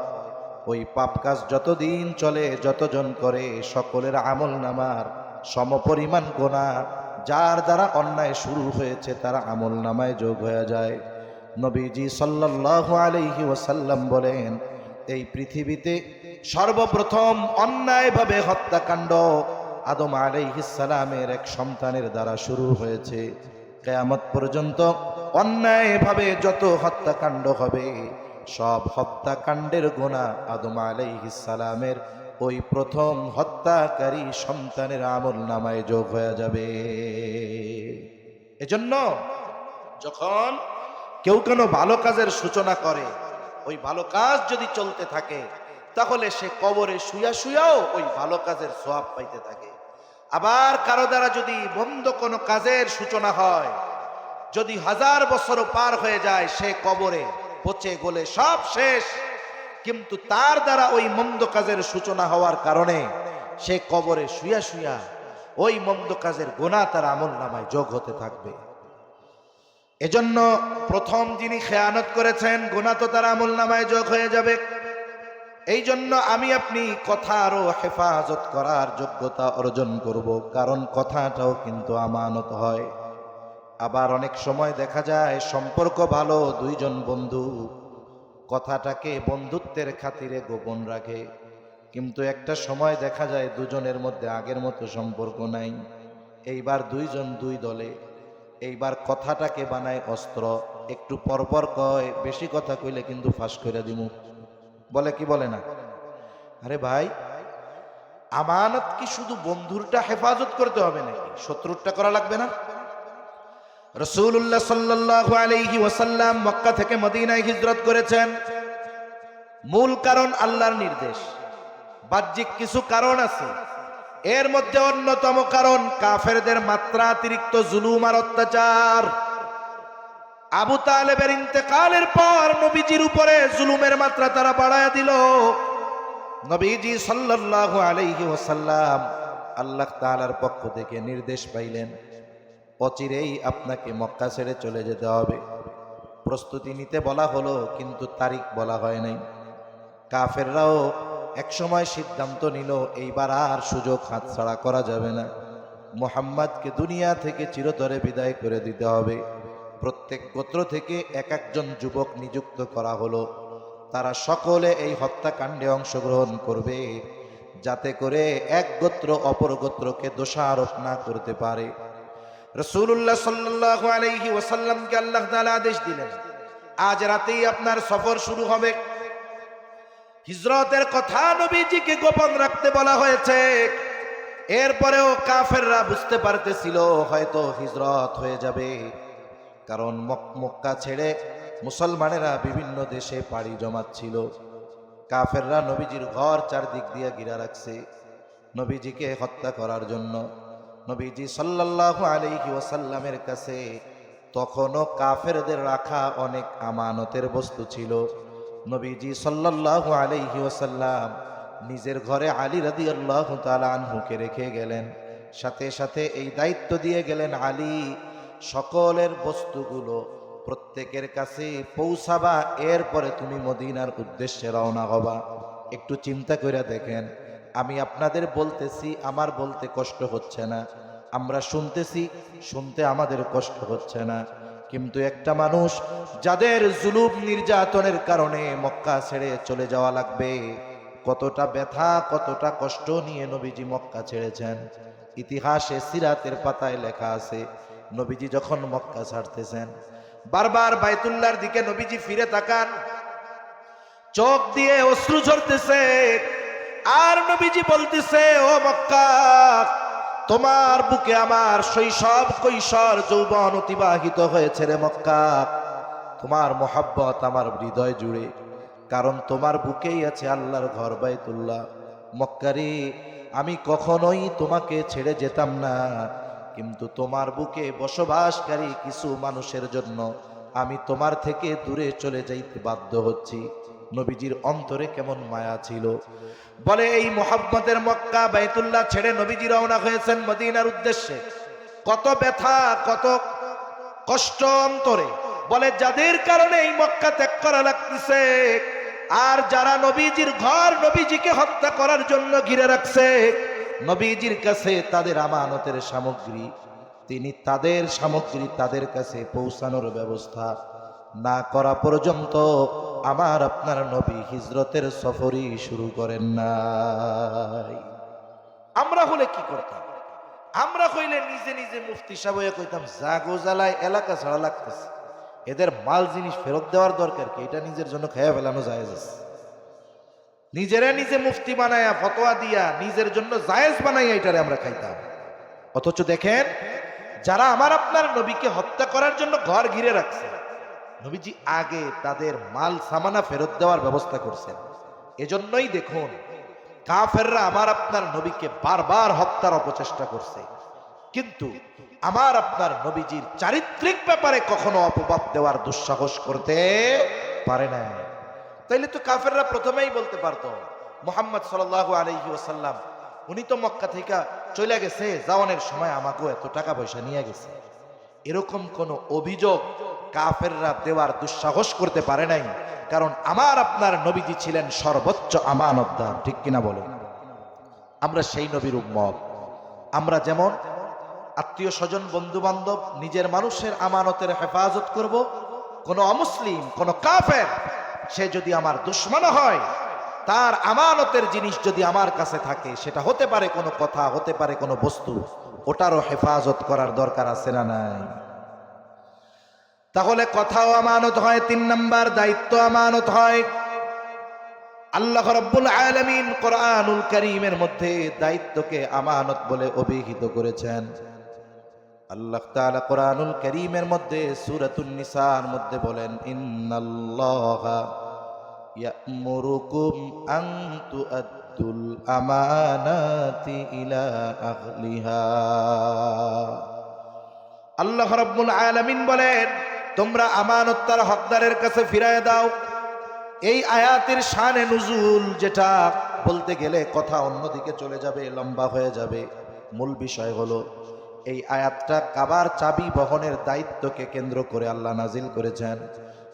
ওই পাপ কাজ যতদিন চলে যতজন করে সকলের আমলনামার সমপরিমাণ গুনাহ যার দ্বারা অন্যায় শুরু হয়েছে তার আমলনামায় যোগ হয়ে যায়। নবীজি সাল্লাল্লাহু আলাইহি ওয়াসাল্লাম বলেন, এই পৃথিবীতে সর্বপ্রথম অন্যায়ভাবে হত্যাকাণ্ড আদম আলাইহিস সালামের এক সন্তানের দ্বারা শুরু হয়েছে। কিয়ামত পর্যন্ত অন্যায়ভাবে যত হত্যাকাণ্ড হবে সব হত্যাকাণ্ডের গুনাহ আদম আলাইহিস সালামের ওই প্রথম হত্যাকারী সন্তানের আমলনামায় যোগ হয়ে যাবে। এজন্য যখন কেউ কোনো ভালো কাজের সূচনা করে, ওই ভালো কাজ যদি চলতে থাকে তাহলে সে কবরে শুয়া শুয়াও ওই ভালো কাজের সওয়াব পাইতে থাকে। আবার কারো দ্বারা যদি মন্দ কোনো কাজের সূচনা হয়, যদি 1000 বছরও পার হয়ে যায়, সে কবরে পচে গলে সব শেষ, কিন্তু তার দ্বারা ওই মন্দ কাজের সূচনা হওয়ার কারণে সে কবরে শুয়া শুয়া ওই মন্দ কাজের গুনাহ তার আমলনামায় যোগ হতে থাকবে। এজন্য প্রথম যিনি খেয়ানত করেছেন গুনাহ তো তার আমলনামায় যোগ হয়ে যাবে। এই জন্য আমি আপনি কথারও হেফাজত করার যোগ্যতা অর্জন করব, কারণ কথাটাও কিন্তু আমানত হয়। আবার অনেক সময় দেখা যায় সম্পর্ক ভালো, 2 জন বন্ধু কথাটাকে বন্ধুত্বের খাতিরে গোপন রাখে, কিন্তু একটা সময় দেখা যায় দুজনের মধ্যে আগের মতো সম্পর্ক নাই। এইবার দুইজন দুই দলে, এইবার কথাটাকে বানায় অস্ত্র। একটু পরপর কয়, বেশি কথা কইলে কিন্তু ফাঁস করে দিমু। বলে কি বলে না? আরে ভাই, আমানত কি শুধু বন্ধুরটা হেফাজত করতে হবে নাকি শত্রুরটা করা লাগবে না? রাসূলুল্লাহ সাল্লাল্লাহু আলাইহি ওয়াসাল্লাম মক্কা থেকে মদিনায় হিজরত করেছেন, মূল কারণ আল্লাহর নির্দেশ। বাহ্যিক কিছু কারণ আছে, এর মধ্যে অন্যতম কারণ কাফেরদের মাত্রাতিরিক্ত জুলুম আর অত্যাচার। আবু তালেবের ইন্তেকালের পর নবীজির উপরে জুলুমের মাত্রা তারা বাড়ায় দিল। নবীজি সাল্লাল্লাহু আলাইহি ওয়াসাল্লাম আল্লাহ তাআলার পক্ষ থেকে নির্দেশ পাইলেন, অচিরেই আপনাকে মক্কা ছেড়ে চলে যেতে হবে। প্রস্তুতি নিতে বলা হলো, কিন্তু তারিখ বলা হয় নাই। কাফেররাও একসময় সিদ্ধান্ত নিল, এইবার আর সুযোগ হাতছাড়া করা যাবে না, মুহাম্মদকে দুনিয়া থেকে চিরতরে বিদায় করে দিতে হবে। প্রত্যেক গোত্র থেকে এক একজন যুবক নিযুক্ত করা হলো, তারা সকলে এই হত্যাকাণ্ডে অংশগ্রহণ করবে, যাতে করে এক গোত্র অপর গোত্রকে দোষারোপ না করতে পারে। রাসূলুল্লাহ সাল্লাল্লাহু আলাইহি ওয়াসাল্লামকে আল্লাহ তাআলা আদেশ দিলেন, আজ রাতেই আপনার সফর শুরু হবে। হিজরতের কথা নবীজিকে গোপন রাখতে বলা হয়েছে। এরপরেও কাফেররা বুঝতে পারতেছিল হয়তো হিজরত হয়ে যাবে, কারণ মক্কা ছেড়ে মুসলমানেরা বিভিন্ন দেশে পাড়ি জমাচ্ছিল। কাফেররা নবীজির ঘর চারদিক দিয়ে ঘিরা রাখছে নবীজিকে হত্যা করার জন্য। নবীজি সাল্লাল্লাহু আলাইহি ওয়াসাল্লামের কাছে তখনও কাফেরদের রাখা অনেক আমানতের বস্তু ছিল। নবীজি সাল্লাল্লাহু আলাইহি ওয়াসাল্লাম নিজের ঘরে আলী রাদিয়াল্লাহু তাআলা আনহুকে রেখে গেলেন, সাথে সাথে এই দায়িত্ব দিয়ে গেলেন, আলী সকলের বস্তুগুলো প্রত্যেকের কাছে পৌঁছাবা, এরপরে তুমি মদিনার উদ্দেশ্যে রওনা হবা। একটু চিন্তা করে দেখেন, আমি আপনাদের বলতেছি, আমার বলতে কষ্ট হচ্ছে না, আমরা শুনতেছি, শুনতে আমাদের কষ্ট হচ্ছে না, কিন্তু একটা মানুষ যাদের জুলুম নির্যাতনের কারণে মক্কা ছেড়ে চলে যাওয়া লাগবে, কতটা ব্যথা কতটা কষ্ট নিয়ে নবীজি মক্কা ছেড়েছেন। ইতিহাসে সিরাতের পাতায় লেখা আছে, নবীজি যখন মক্কা ছাড়তেছেন বারবার বাইতুল্লাহর দিকে নবীজি ফিরে তাকান, চোখ দিয়ে অশ্রু ঝরতেছে, আর নবীজি বলতেছে, ও মক্কা, তোমার বুকে আমার শৈশব কৈশোর যৌবন অতিবাহিত হয়েছে রে মক্কা। তোমার মহব্বত আমার হৃদয় জুড়ে, কারণ তোমার বুকেই আছে আল্লাহর ঘর বাইতুল্লাহ। মক্কারে আমি কখনোই তোমাকে ছেড়ে যেতাম না, কিন্তু তোমার বুকে বসবাসকারী কিছু মানুষের জন্য আমি তোমার থেকে দূরে চলে যাইতে বাধ্য হচ্ছি। নবীজির অন্তরে কেমন মায়া ছিল, বলে এই মুহাব্বতের মক্কা বাইতুল্লাহ ছেড়ে নবীজি রওনা হয়েছেন মদিনার উদ্দেশ্যে। কত ব্যথা কত কষ্ট অন্তরে, বলে যাদের কারণে এই মক্কা ত্যাগ করা লাগতেছে, আর যারা নবীজির ঘর নবীজিকে হত্যা করার জন্য ঘিরে রাখছে, নবীজির কাছে তাদের আমানতের সামগ্রী, তিনি তাদের সামগ্রী তাদের কাছে পৌঁছানোর ব্যবস্থা না করা পর্যন্ত আমার আপনার নবী হিজরতের সফরই শুরু করেন নাই। আমরা হলে কি করতাম? আমরা হইলে নিজে নিজে মুফতি সাহেব হয়ে কইতাম, জাগো জ্বালায় এলাকা ছাড়া লাগতেছে, এদের মাল জিনিস ফেরত দেওয়ার দরকার কি, এটা নিজের জন্য খেয়ে ফেলানো জায়েজ আছে। নিজেরা নিজে মুফতি বানায়া ফতোয়া দিয়া নিজের জন্য জায়েজ বানাইয়া এটারে আমরা খাইতাম। অথচ দেখেন, যারা আমার আপনার নবীকে হত্যা করার জন্য ঘর ঘিরে রাখছে, নবীজি আগে তাদের মাল সামানা ফেরত দেওয়ার ব্যবস্থা করছেন। এজন্যই দেখুন, কাফেররা আমার আপনার নবীকে বারবার হত্যার অপচেষ্টা করছে, কিন্তু আমার আপনার নবীজির চারিত্রিক ব্যাপারে কখনো অপবাদ দেওয়ার দুঃসাহস করতে পারে না। তাইলে তো কাফেররা প্রথমেই বলতে পারতো, মুহাম্মদ সাল্লাল্লাহু আলাইহি ওয়াসাল্লাম উনি তো মক্কা থেকে চলে গেছে, যাওয়ানোর সময় আমাকেও এত টাকা পয়সা নিয়ে গেছে, এরকম কোন অভিযোগ কাফেররা দেওয়ার দুঃসাহস করতে পারে নাই, কারণ আমার আপনার নবীজি ছিলেন সর্বোচ্চ আমানতদার। ঠিক কিনা বলেন? আমরা সেই নবীর উম্মত। আমরা যেমন আত্মীয় স্বজন বন্ধু বান্ধব নিজের মানুষের আমানতের হেফাজত করব, কোন অমুসলিম কোন কাফের সে যদি আমার দুশমন হয়, তার আমানতের জিনিস যদি আমার কাছে থাকে, সেটা হতে পারে কোনো কথা, হতে পারে কোনো বস্তু, ওটারও হেফাজত করার দরকার আছে না নাই? তাহলে কথাও আমানত হয়, 3 নাম্বার দায়িত্ব আমানত হয়। আল্লাহ রাব্বুল আলামিন কোরআনুল কারীমের মধ্যে দায়িত্বকে আমানত বলে অভিহিত করেছেন। আল্লাহ তাআলা কোরআনুল কারীমের মধ্যে সূরাতুন নিসার মধ্যে বলেন, ইন্নাল্লাহা ইয়া'মুরুকুম আন তুআদ্দুল আমানাতি ইলা আহলিহা। আল্লাহ রাব্বুল আলামিন বলেন, তোমরা আমানত তার হকদারের কাছে ফিরায় দাও। এই আয়াতের শানে নুজুল, যেটা বলতে গেলে কথা অন্যদিকে চলে যাবে, লম্বা হয়ে যাবে। মূল বিষয় হলো এই আয়াতটা কাবার চাবি বহনের দায়িত্বকে কেন্দ্র করে আল্লাহ নাজিল করেছেন।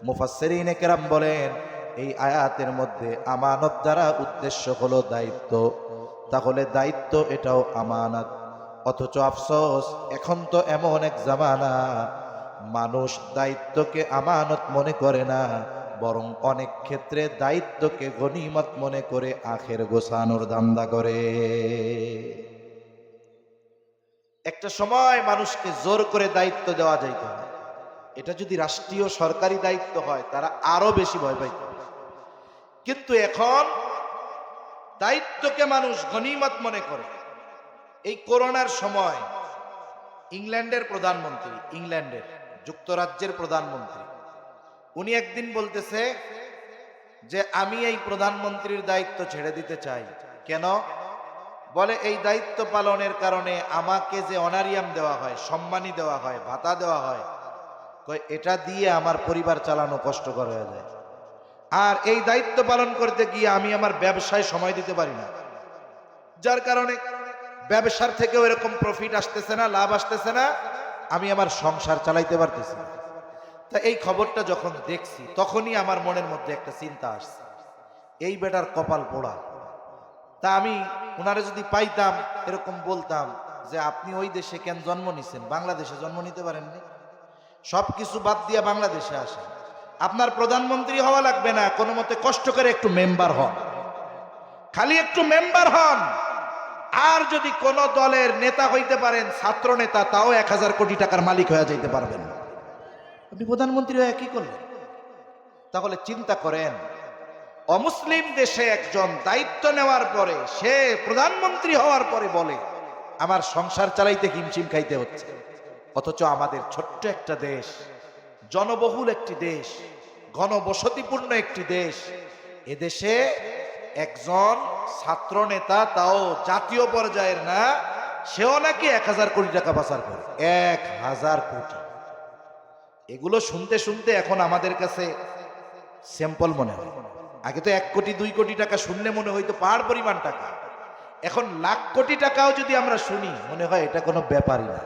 মুফাসসিরিনে কেরাম বলেন, এই আয়াতের মধ্যে আমানত দ্বারা উদ্দেশ্য হলো দায়িত্ব। তাহলে দায়িত্ব এটাও আমানত। অথচ আফসোস, এখন তো এমন এক জামানা, মানুষ দায়িত্বকে আমানত মনে করে না, বরং অনেক ক্ষেত্রে দায়িত্বকে গনিমত মনে করে আখের গোছানোর ধান্দা করে। একটা সময় মানুষকে জোর করে দায়িত্ব দেওয়া যাইত না। এটা যদি রাষ্ট্রীয় সরকারি দায়িত্ব হয়, তারা আরো বেশি ভয় পাইত। কিন্তু এখন দায়িত্বকে মানুষ গনিমত মনে করে। এই করোনার সময় ইংল্যান্ডের প্রধানমন্ত্রী, ইংল্যান্ডের যুক্তরাজ্যের প্রধানমন্ত্রী, উনি একদিন বলতেছে যে আমি এই প্রধানমন্ত্রীর দায়িত্ব ছেড়ে দিতে চাই। কেন? বলে এই দায়িত্ব পালনের কারণে আমাকে যে অনারিয়াম দেওয়া হয়, সম্মানী দেওয়া হয়, ভাতা দেওয়া হয়, এটা দিয়ে আমার পরিবার চালানো কষ্টকর হয়ে যায়। আর এই দায়িত্ব পালন করতে গিয়ে আমি আমার ব্যবসায় সময় দিতে পারি না, যার কারণে ব্যবসার থেকেও এরকম প্রফিট আসতেছে না, লাভ আসতেছে না, আমি আমার সংসার চালাইতে পারতেছি না। তা এই খবরটা যখন দেখছি, তখনই আমার মনের মধ্যে একটা চিন্তা আসছে, এই বেটার কপাল পোড়া। তা আমি ওনারে যদি পাইতাম, এরকম বলতাম যে আপনি ওই দেশে কেন জন্ম নিছেন, বাংলাদেশে জন্ম নিতে পারেননি? সবকিছু বাদ দিয়ে বাংলাদেশে আসেন, আপনার প্রধানমন্ত্রী হওয়া লাগবে না, কোনো মতে কষ্ট করে একটু মেম্বার হন, খালি একটু মেম্বার হন। আর যদি কোন দলের নেতা হইতে পারেন, ছাত্র নেতা, তাও 1000 কোটি টাকার মালিক হয়ে যাইতে পারবেন। আপনি প্রধানমন্ত্রী হয়ে কি করলেন? তাহলে চিন্তা করেন, অমুসলিম দেশে একজন দায়িত্ব নেওয়ার পরে, সে প্রধানমন্ত্রী হওয়ার পরে বলে আমার সংসার চালাইতে হিমশিম খাইতে হচ্ছে। অথচ আমাদের ছোট্ট একটা দেশ, জনবহুল একটি দেশ, ঘনবসতিপূর্ণ একটি দেশ, এদেশে একজন ছাত্র নেতা, তাও জাতীয় পর্যায়ের না, সেও নাকি 1000 কোটি টাকা পাচার করে। 1000 কোটি! এগুলো শুনতে শুনতে এখন আমাদের কাছে সিম্পল মনে হয়। আগে তো 1 কোটি 2 কোটি টাকা শুনলে মনে হইতো পাহাড় পরিমাণ টাকা। এখন লাখ কোটি টাকাও যদি আমরা শুনি, মনে হয় এটা কোনো ব্যাপারই না।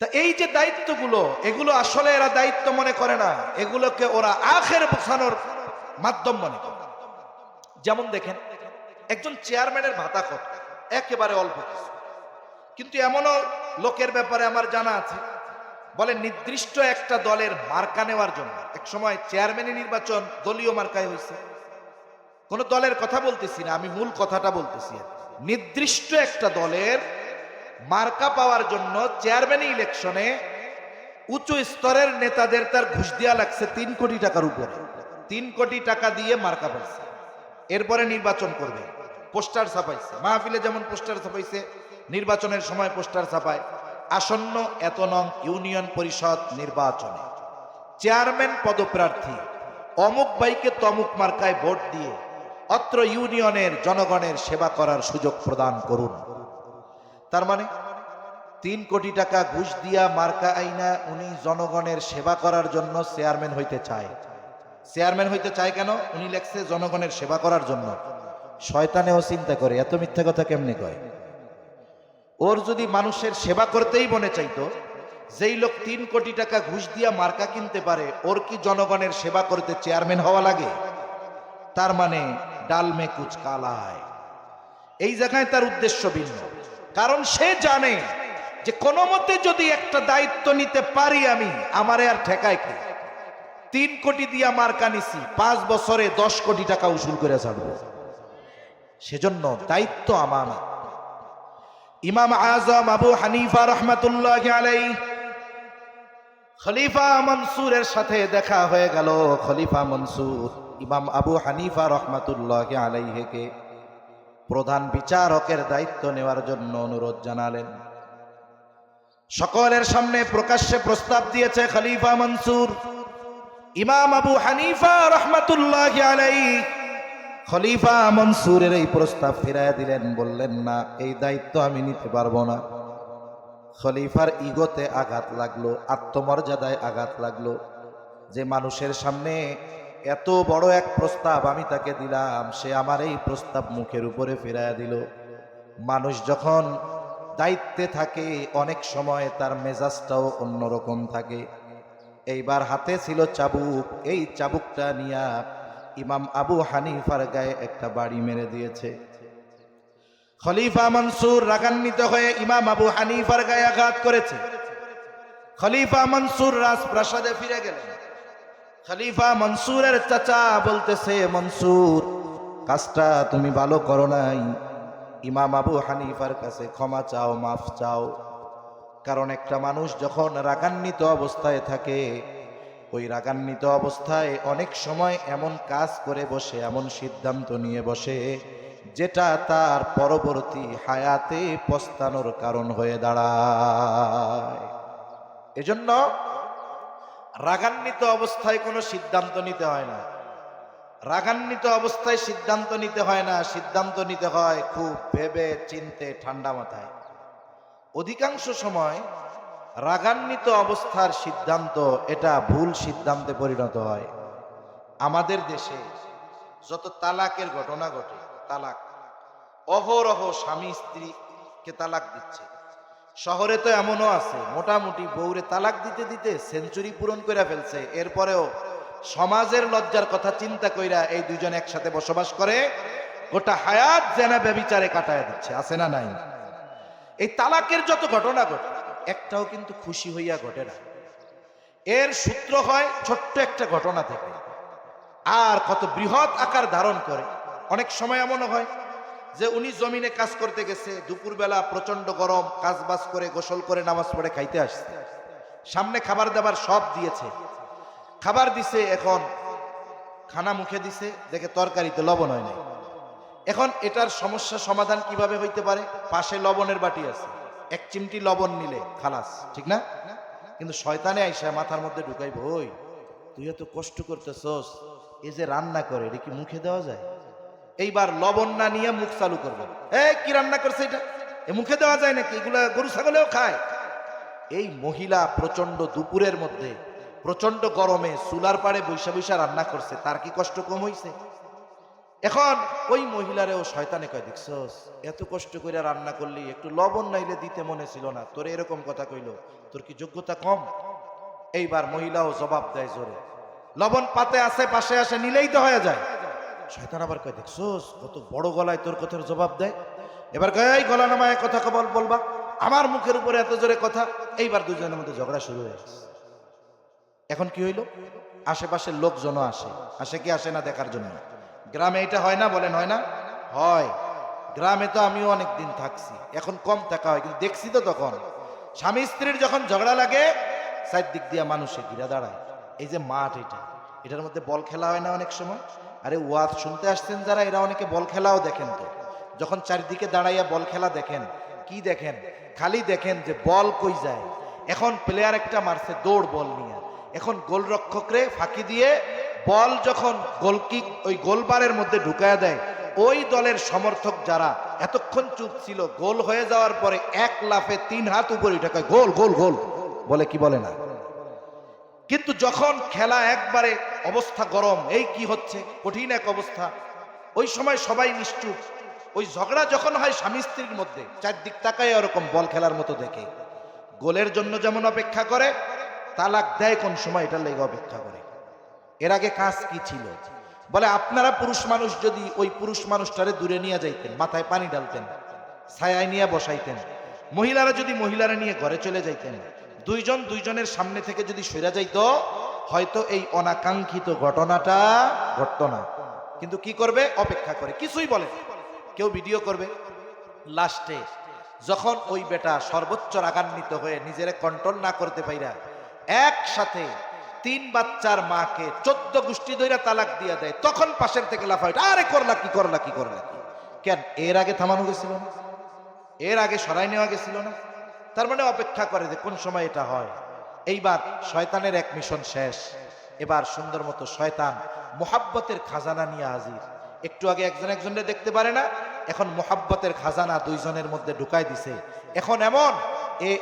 তা এই যে দায়িত্বগুলো, এগুলো আসলে এরা দায়িত্ব মনে করে না, এগুলোকে ওরা আখের বোঝানোর মাধ্যম মনে করে। যেমন দেখেন, একজন চেয়ারম্যানের ভাতা কত? একেবারে অল্প কিছু। কিন্তু এমনও লোকের ব্যাপারে আমার জানা আছে, বলে নির্দিষ্ট একটা দলের মার্কা নেওয়ার জন্য, এক সময় চেয়ারম্যানের নির্বাচন দলীয় মার্কায় হয়েছে। কোন দলের কথা বলতেছি না, আমি মূল কথাটা বলতেছি। নির্দিষ্ট একটা দলের মার্কা পাওয়ার জন্য চেয়ারম্যান ইলেকশনে উচ্চ স্তরের নেতাদের তার ঘুষ দেওয়া লাগছে 3 কোটি টাকার উপরে। 3 কোটি টাকা দিয়ে মার্কা পাইছে, এরপরে নির্বাচন করবে। পোস্টার ছাপাইছে, মাহফিলে যেমন পোস্টার ছাপাইছে, নির্বাচনের সময় পোস্টার ছাপায়, আসন্ন এত নং ইউনিয়ন পরিষদ নির্বাচনে চেয়ারম্যান পদপ্রার্থী অমুক ভাইকে তমুক মার্কায় ভোট দিয়ে অত্র ইউনিয়নের জনগণের সেবা করার সুযোগ প্রদান করুন। তার মানে 3 কোটি টাকা ঘুষ দিয়া মার্কা আইনা উনি জনগণের সেবা করার জন্য চেয়ারম্যান হইতে চায়। চেয়ারম্যান হইতে চায় কেন? উনি লেখছে জনগণের সেবা করার জন্য। শয়তানেও চিন্তা করে, এত মিথ্যা কথা কেমনে কয়? ওর যদি মানুষের সেবা করতেই মনে চাইতো, যেই লোক 3 কোটি টাকা ঘুষ দিয়া মার্কা কিনতে পারে, ওর কি জনগণের সেবা করতে চেয়ারম্যান হওয়া লাগে? তার মানে ডাল মে কুচ কালায়। এই জায়গায় তার উদ্দেশ্য ভিন্ন। কারণ সে জানে যে কোনো মতে যদি একটা দায়িত্ব নিতে পারি আমি, আমারে আর ঠেকায় কে? 3 কোটি দিয়া মার্কা নিছি, 5 বছরে 10 কোটি টাকা উসুল করে ছাড়বো। সেজন্য দায়িত্ব আমানত। ইমাম আজম আবু হানিফা রহমাতুল্লাহি আলাইহি খলিফা মনসুরের সাথে দেখা হয়ে গেল। খলিফা মনসুর ইমাম আবু হানিফা রহমাতুল্লাহি আলাইহিকে প্রধান বিচারকের দায়িত্ব নেওয়ার জন্য অনুরোধ জানালেন। সকলের সামনে প্রকাশ্যে প্রস্তাব দিয়েছে খলিফা মনসুর। ইমাম আবু হানিফা রহমাতুল্লাহি আলাইহি খলিফা মনসুরের এই প্রস্তাব ফিরাইয়া দিলেন, বললেন না, এই দায়িত্ব আমি নিতে পারবো না। খলিফার ইগোতে আঘাত লাগলো, আত্মমর্যাদায় আঘাত লাগলো, যে মানুষের সামনে এত বড় এক প্রস্তাব আমি তাকে দিলাম, সে আমার এই প্রস্তাব মুখের উপরে ফিরাইয়া দিল। মানুষ যখন দায়িত্বে থাকে অনেক সময় তার মেজাজটাও অন্যরকম থাকে। এইবার হাতে ছিল চাবুক, এই চাবুকটা নিয়া ইমাম আবু হানিফার গায়ে একটা বাড়ি মেরে দিয়েছে। খলিফা মনসুর রাগান্বিত হয়ে ইমাম আবু হানিফার গায়ে আঘাত করেছে। খলিফা মনসুর রাজপ্রাসাদে ফিরে গেলেন। খলিফা মনসুরের চাচা বলতেছে, মনসুর, কাজটা তুমি ভালো করো নাই, ইমাম আবু হানিফার কাছে ক্ষমা চাও, মাফ চাও। কারণ একটা মানুষ যখন রাগান্বিত অবস্থায় থাকে, ওই রাগান্বিত অবস্থায় অনেক সময় এমন কাজ করে বসে, এমন সিদ্ধান্ত নিয়ে বসে, যেটা তার পরবর্তী হায়াতে পস্তানোর কারণ হয়ে দাঁড়ায়। এজন্য রাগান্বিত অবস্থায় কোনো সিদ্ধান্ত নিতে হয় না। রাগান্বিত অবস্থায় সিদ্ধান্ত নিতে হয় না, সিদ্ধান্ত নিতে হয় খুব ভেবে চিন্তে, ঠান্ডা মাথায়। অধিকাংশ সময় রাগান্বিত অবস্থার সিদ্ধান্ত এটা ভুল সিদ্ধান্তে পরিণত হয়। আমাদের দেশে যত তালাকের ঘটনা ঘটে, তালাক অহরহ স্বামী স্ত্রীকে তালাক দিচ্ছে। শহরে তো এমনও আছে মোটামুটি বউরে তালাক দিতে দিতে সেঞ্চুরি পূরণ করে ফেলছে, এরপরেও সমাজের লজ্জার কথা চিন্তা কইরা এই দুজন একসাথে বসবাস করে গোটা হায়াত জেনা ব্যভিচারে কাটায় দিচ্ছে। আছে না নাই? এই তালাকের যত ঘটনা ঘটে একটাও কিন্তু খুশি হইয়া ঘটে না। এর সূত্র হয় ছোট্ট একটা ঘটনা থেকে, আর কত বৃহৎ আকার ধারণ করে। অনেক সময় এমনও হয় যে উনি জমিনে কাজ করতে গেছে, দুপুরবেলা প্রচন্ড গরম, কাজ বাজ করে গোসল করে নামাজ পড়ে খাইতে আসছে, সামনে খাবার দাবার সব দিয়েছে, খাবার দিছে, এখন খানা মুখে দিছে, দেখে তরকারিতে লবণ হয় নাই। এখন এটার সমস্যা সমাধান কিভাবে হইতে পারে? পাশে লবণের বাটি আছে, এক চিমটি লবণ নিলে খালাস, ঠিক না? কিন্তু শয়তানে আইসা মাথার মধ্যে ঢুকাইব, ওই তুই এত কষ্ট করতেছস, এই যে রান্না করে এটা কি মুখে দেওয়া যায়? এইবার লবণ না নিয়ে মুখ চালু করবে, কি রান্না করছে এটা, এ মুখে দেওয়া যায় নাকি? এগুলা গরু ছাগলেও খায়। এই মহিলা প্রচন্ড দুপুরের মধ্যে প্রচন্ড গরমে চুলার পাড়ে বৈশা বৈশা রান্না করছে, তার কি কষ্ট কম হইছে? এখন ওই মহিলারেও শয়তানে কয়, দেখছস এত কষ্ট করে রান্না করলি, একটু লবণ নাইলে দিতে মনে ছিল না, তোর এরকম কথা কইলো, তোর কি যোগ্যতা কম? এইবার মহিলাও জবাব দেয় জোরে, লবণ পাতে আসে, পাশে আসে, নিলেই তো হয়ে যায়। শয়তান আবার কয়, দেখছস কত বড় গলায় তোর কথার জবাব দেয়। এবার কয়, এই গলা নামায় কথা বলবা, আমার মুখের উপরে এত জোরে কথা। এইবার দুজনের মধ্যে ঝগড়া শুরু হয়ে গেছে। এখন কি হইল? আশেপাশের লোকজনও আসে, আসে কি আসে না দেখার জন্য। গ্রামে এটা হয় না? বলেন হয় না? হয়। গ্রামে তো আমিও অনেকদিন থাকছি, এখন কম থাকা হয়, কিন্তু দেখছি তো তখন স্বামী স্ত্রীর যখন ঝগড়া লাগে চারদিক দিয়া মানুষে ঘিরে দাঁড়ায়। এই যে মাঠ, এটার মধ্যে বল খেলা হয় না অনেক সময়? আরে ওয়াজ শুনতে আসছেন যারা, এরা অনেকে বল খেলাও দেখেন। তো যখন চারিদিকে দাঁড়াইয়া বল খেলা দেখেন, কি দেখেন? খালি দেখেন যে বল কই যায়। এখন প্লেয়ার একটা মারছে দৌড় বল নিয়ে, এখন গোলরক্ষকরে ফাঁকি দিয়ে বল যখন গোলকিক ওই গোলবারের মধ্যে ঢুকায়া দেয়, ওই দলের সমর্থক যারা এতক্ষণ চুপ ছিল, গোল হয়ে যাওয়ার পরে এক লাফে 3 হাত উপরে উঠে কয়, গোল গোল গোল, বলে কি বলে না? কিন্তু যখন খেলা একবারে অবস্থা গরম, এই কি হচ্ছে, কঠিন এক অবস্থা, ওই সময় সবাই নিশ্চুপ। ওই ঝগড়া যখন হয় স্বামী স্ত্রীর মধ্যে, চারদিক তাকায় ওরকম বল খেলার মতো দেখে। গোলের জন্য যেমন অপেক্ষা করে, তালাক দেয় কোন সময় এটার লেগে অপেক্ষা করে। এর আগে কাজ কি ছিল? বলে আপনারা পুরুষ মানুষ যদি ওই পুরুষ মানুষটারে দূরে নিয়ে যাইতেন, মাথায় পানি ঢালতেন, ছায়ায় নিয়ে বসাইতেন, মহিলারা যদি মহিলারা নিয়ে ঘরে চলে যাইতেন, দুইজন দুইজনের সামনে থেকে যদি সইরা যাইতো, হয়তো এই অনাকাঙ্ক্ষিত ঘটনাটা ঘটতো না। কিন্তু কি করবে? অপেক্ষা করে, কিছুই বলে না। কেউ ভিডিও করবে। লাস্টে যখন ওই বেটা সর্বোচ্চ রাগান্বিত হয়ে নিজেরে কন্ট্রোল না করতে পাইরা একসাথে 3 বাচ্চার মাকে 14 গোষ্ঠী ধইরা তালাক দিয়া দেয়, তখন পাশের থেকে লাফায়, আরে করলা কি, করলা কি, করলা কি। কেন? এর আগে থামানো গেছিল না? এর আগে সরাই নেওয়া গেছিল না? তার মানে অপেক্ষা করে যে কোন সময় এটা হয়। এইবার শয়তানের এক মিশন শেষ। এবার সুন্দর মতো শয়তান মোহাব্বতের খাজানা নিয়ে হাজির। একটু আগে একজন একজনের দেখতে পারে না, এখন মোহাব্বতের খাজানা দুইজনের মধ্যে ঢুকাই দিছে। এখন এমন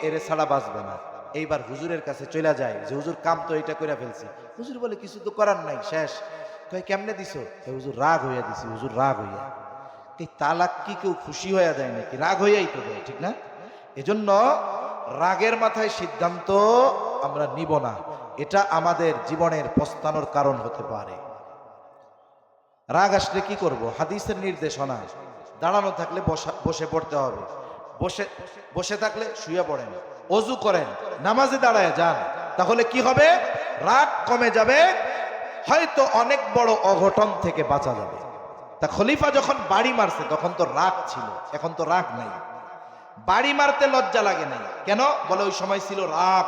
এরে ছাড়া বাঁচবে না। এইবার হুজুরের কাছে চলে যায় যে হুজুর কাম তো এটা করে ফেলছি। হুজুর বলে কিছু তো করার নাই, শেষ। কয় কেমনে দিছো? হুজুর রাগ হইয়া দিছি। হুজুর রাগ হইয়া। এই তালাক কি কেউ খুশি হইয়া দেয় নাকি? রাগ হইয়াই তো দেয়, ঠিক না? এজন্য রাগের মাথায় সিদ্ধান্ত আমরা নিব না। এটা আমাদের জীবনের পস্তানোর কারণ হতে পারে। রাগ আসলে কি করব? হাদিসের নির্দেশনা, দাঁড়ানো থাকলে বসে পড়তে হবে, বসে বসে থাকলে শুয়ে পড়েন, অজু করেন, নামাজে দাঁড়ায় যান, তাহলে কি হবে? রাগ কমে যাবে, হয়তো অনেক বড় অঘটন থেকে বাঁচা যাবে। তা খলিফা যখন বাড়ি মারছে তখন তো রাগ ছিল, এখন তো রাগ নাই। বাড়ি মারতে লজ্জা লাগে নাই, কেন? বলে ওই সময় ছিল রাগ।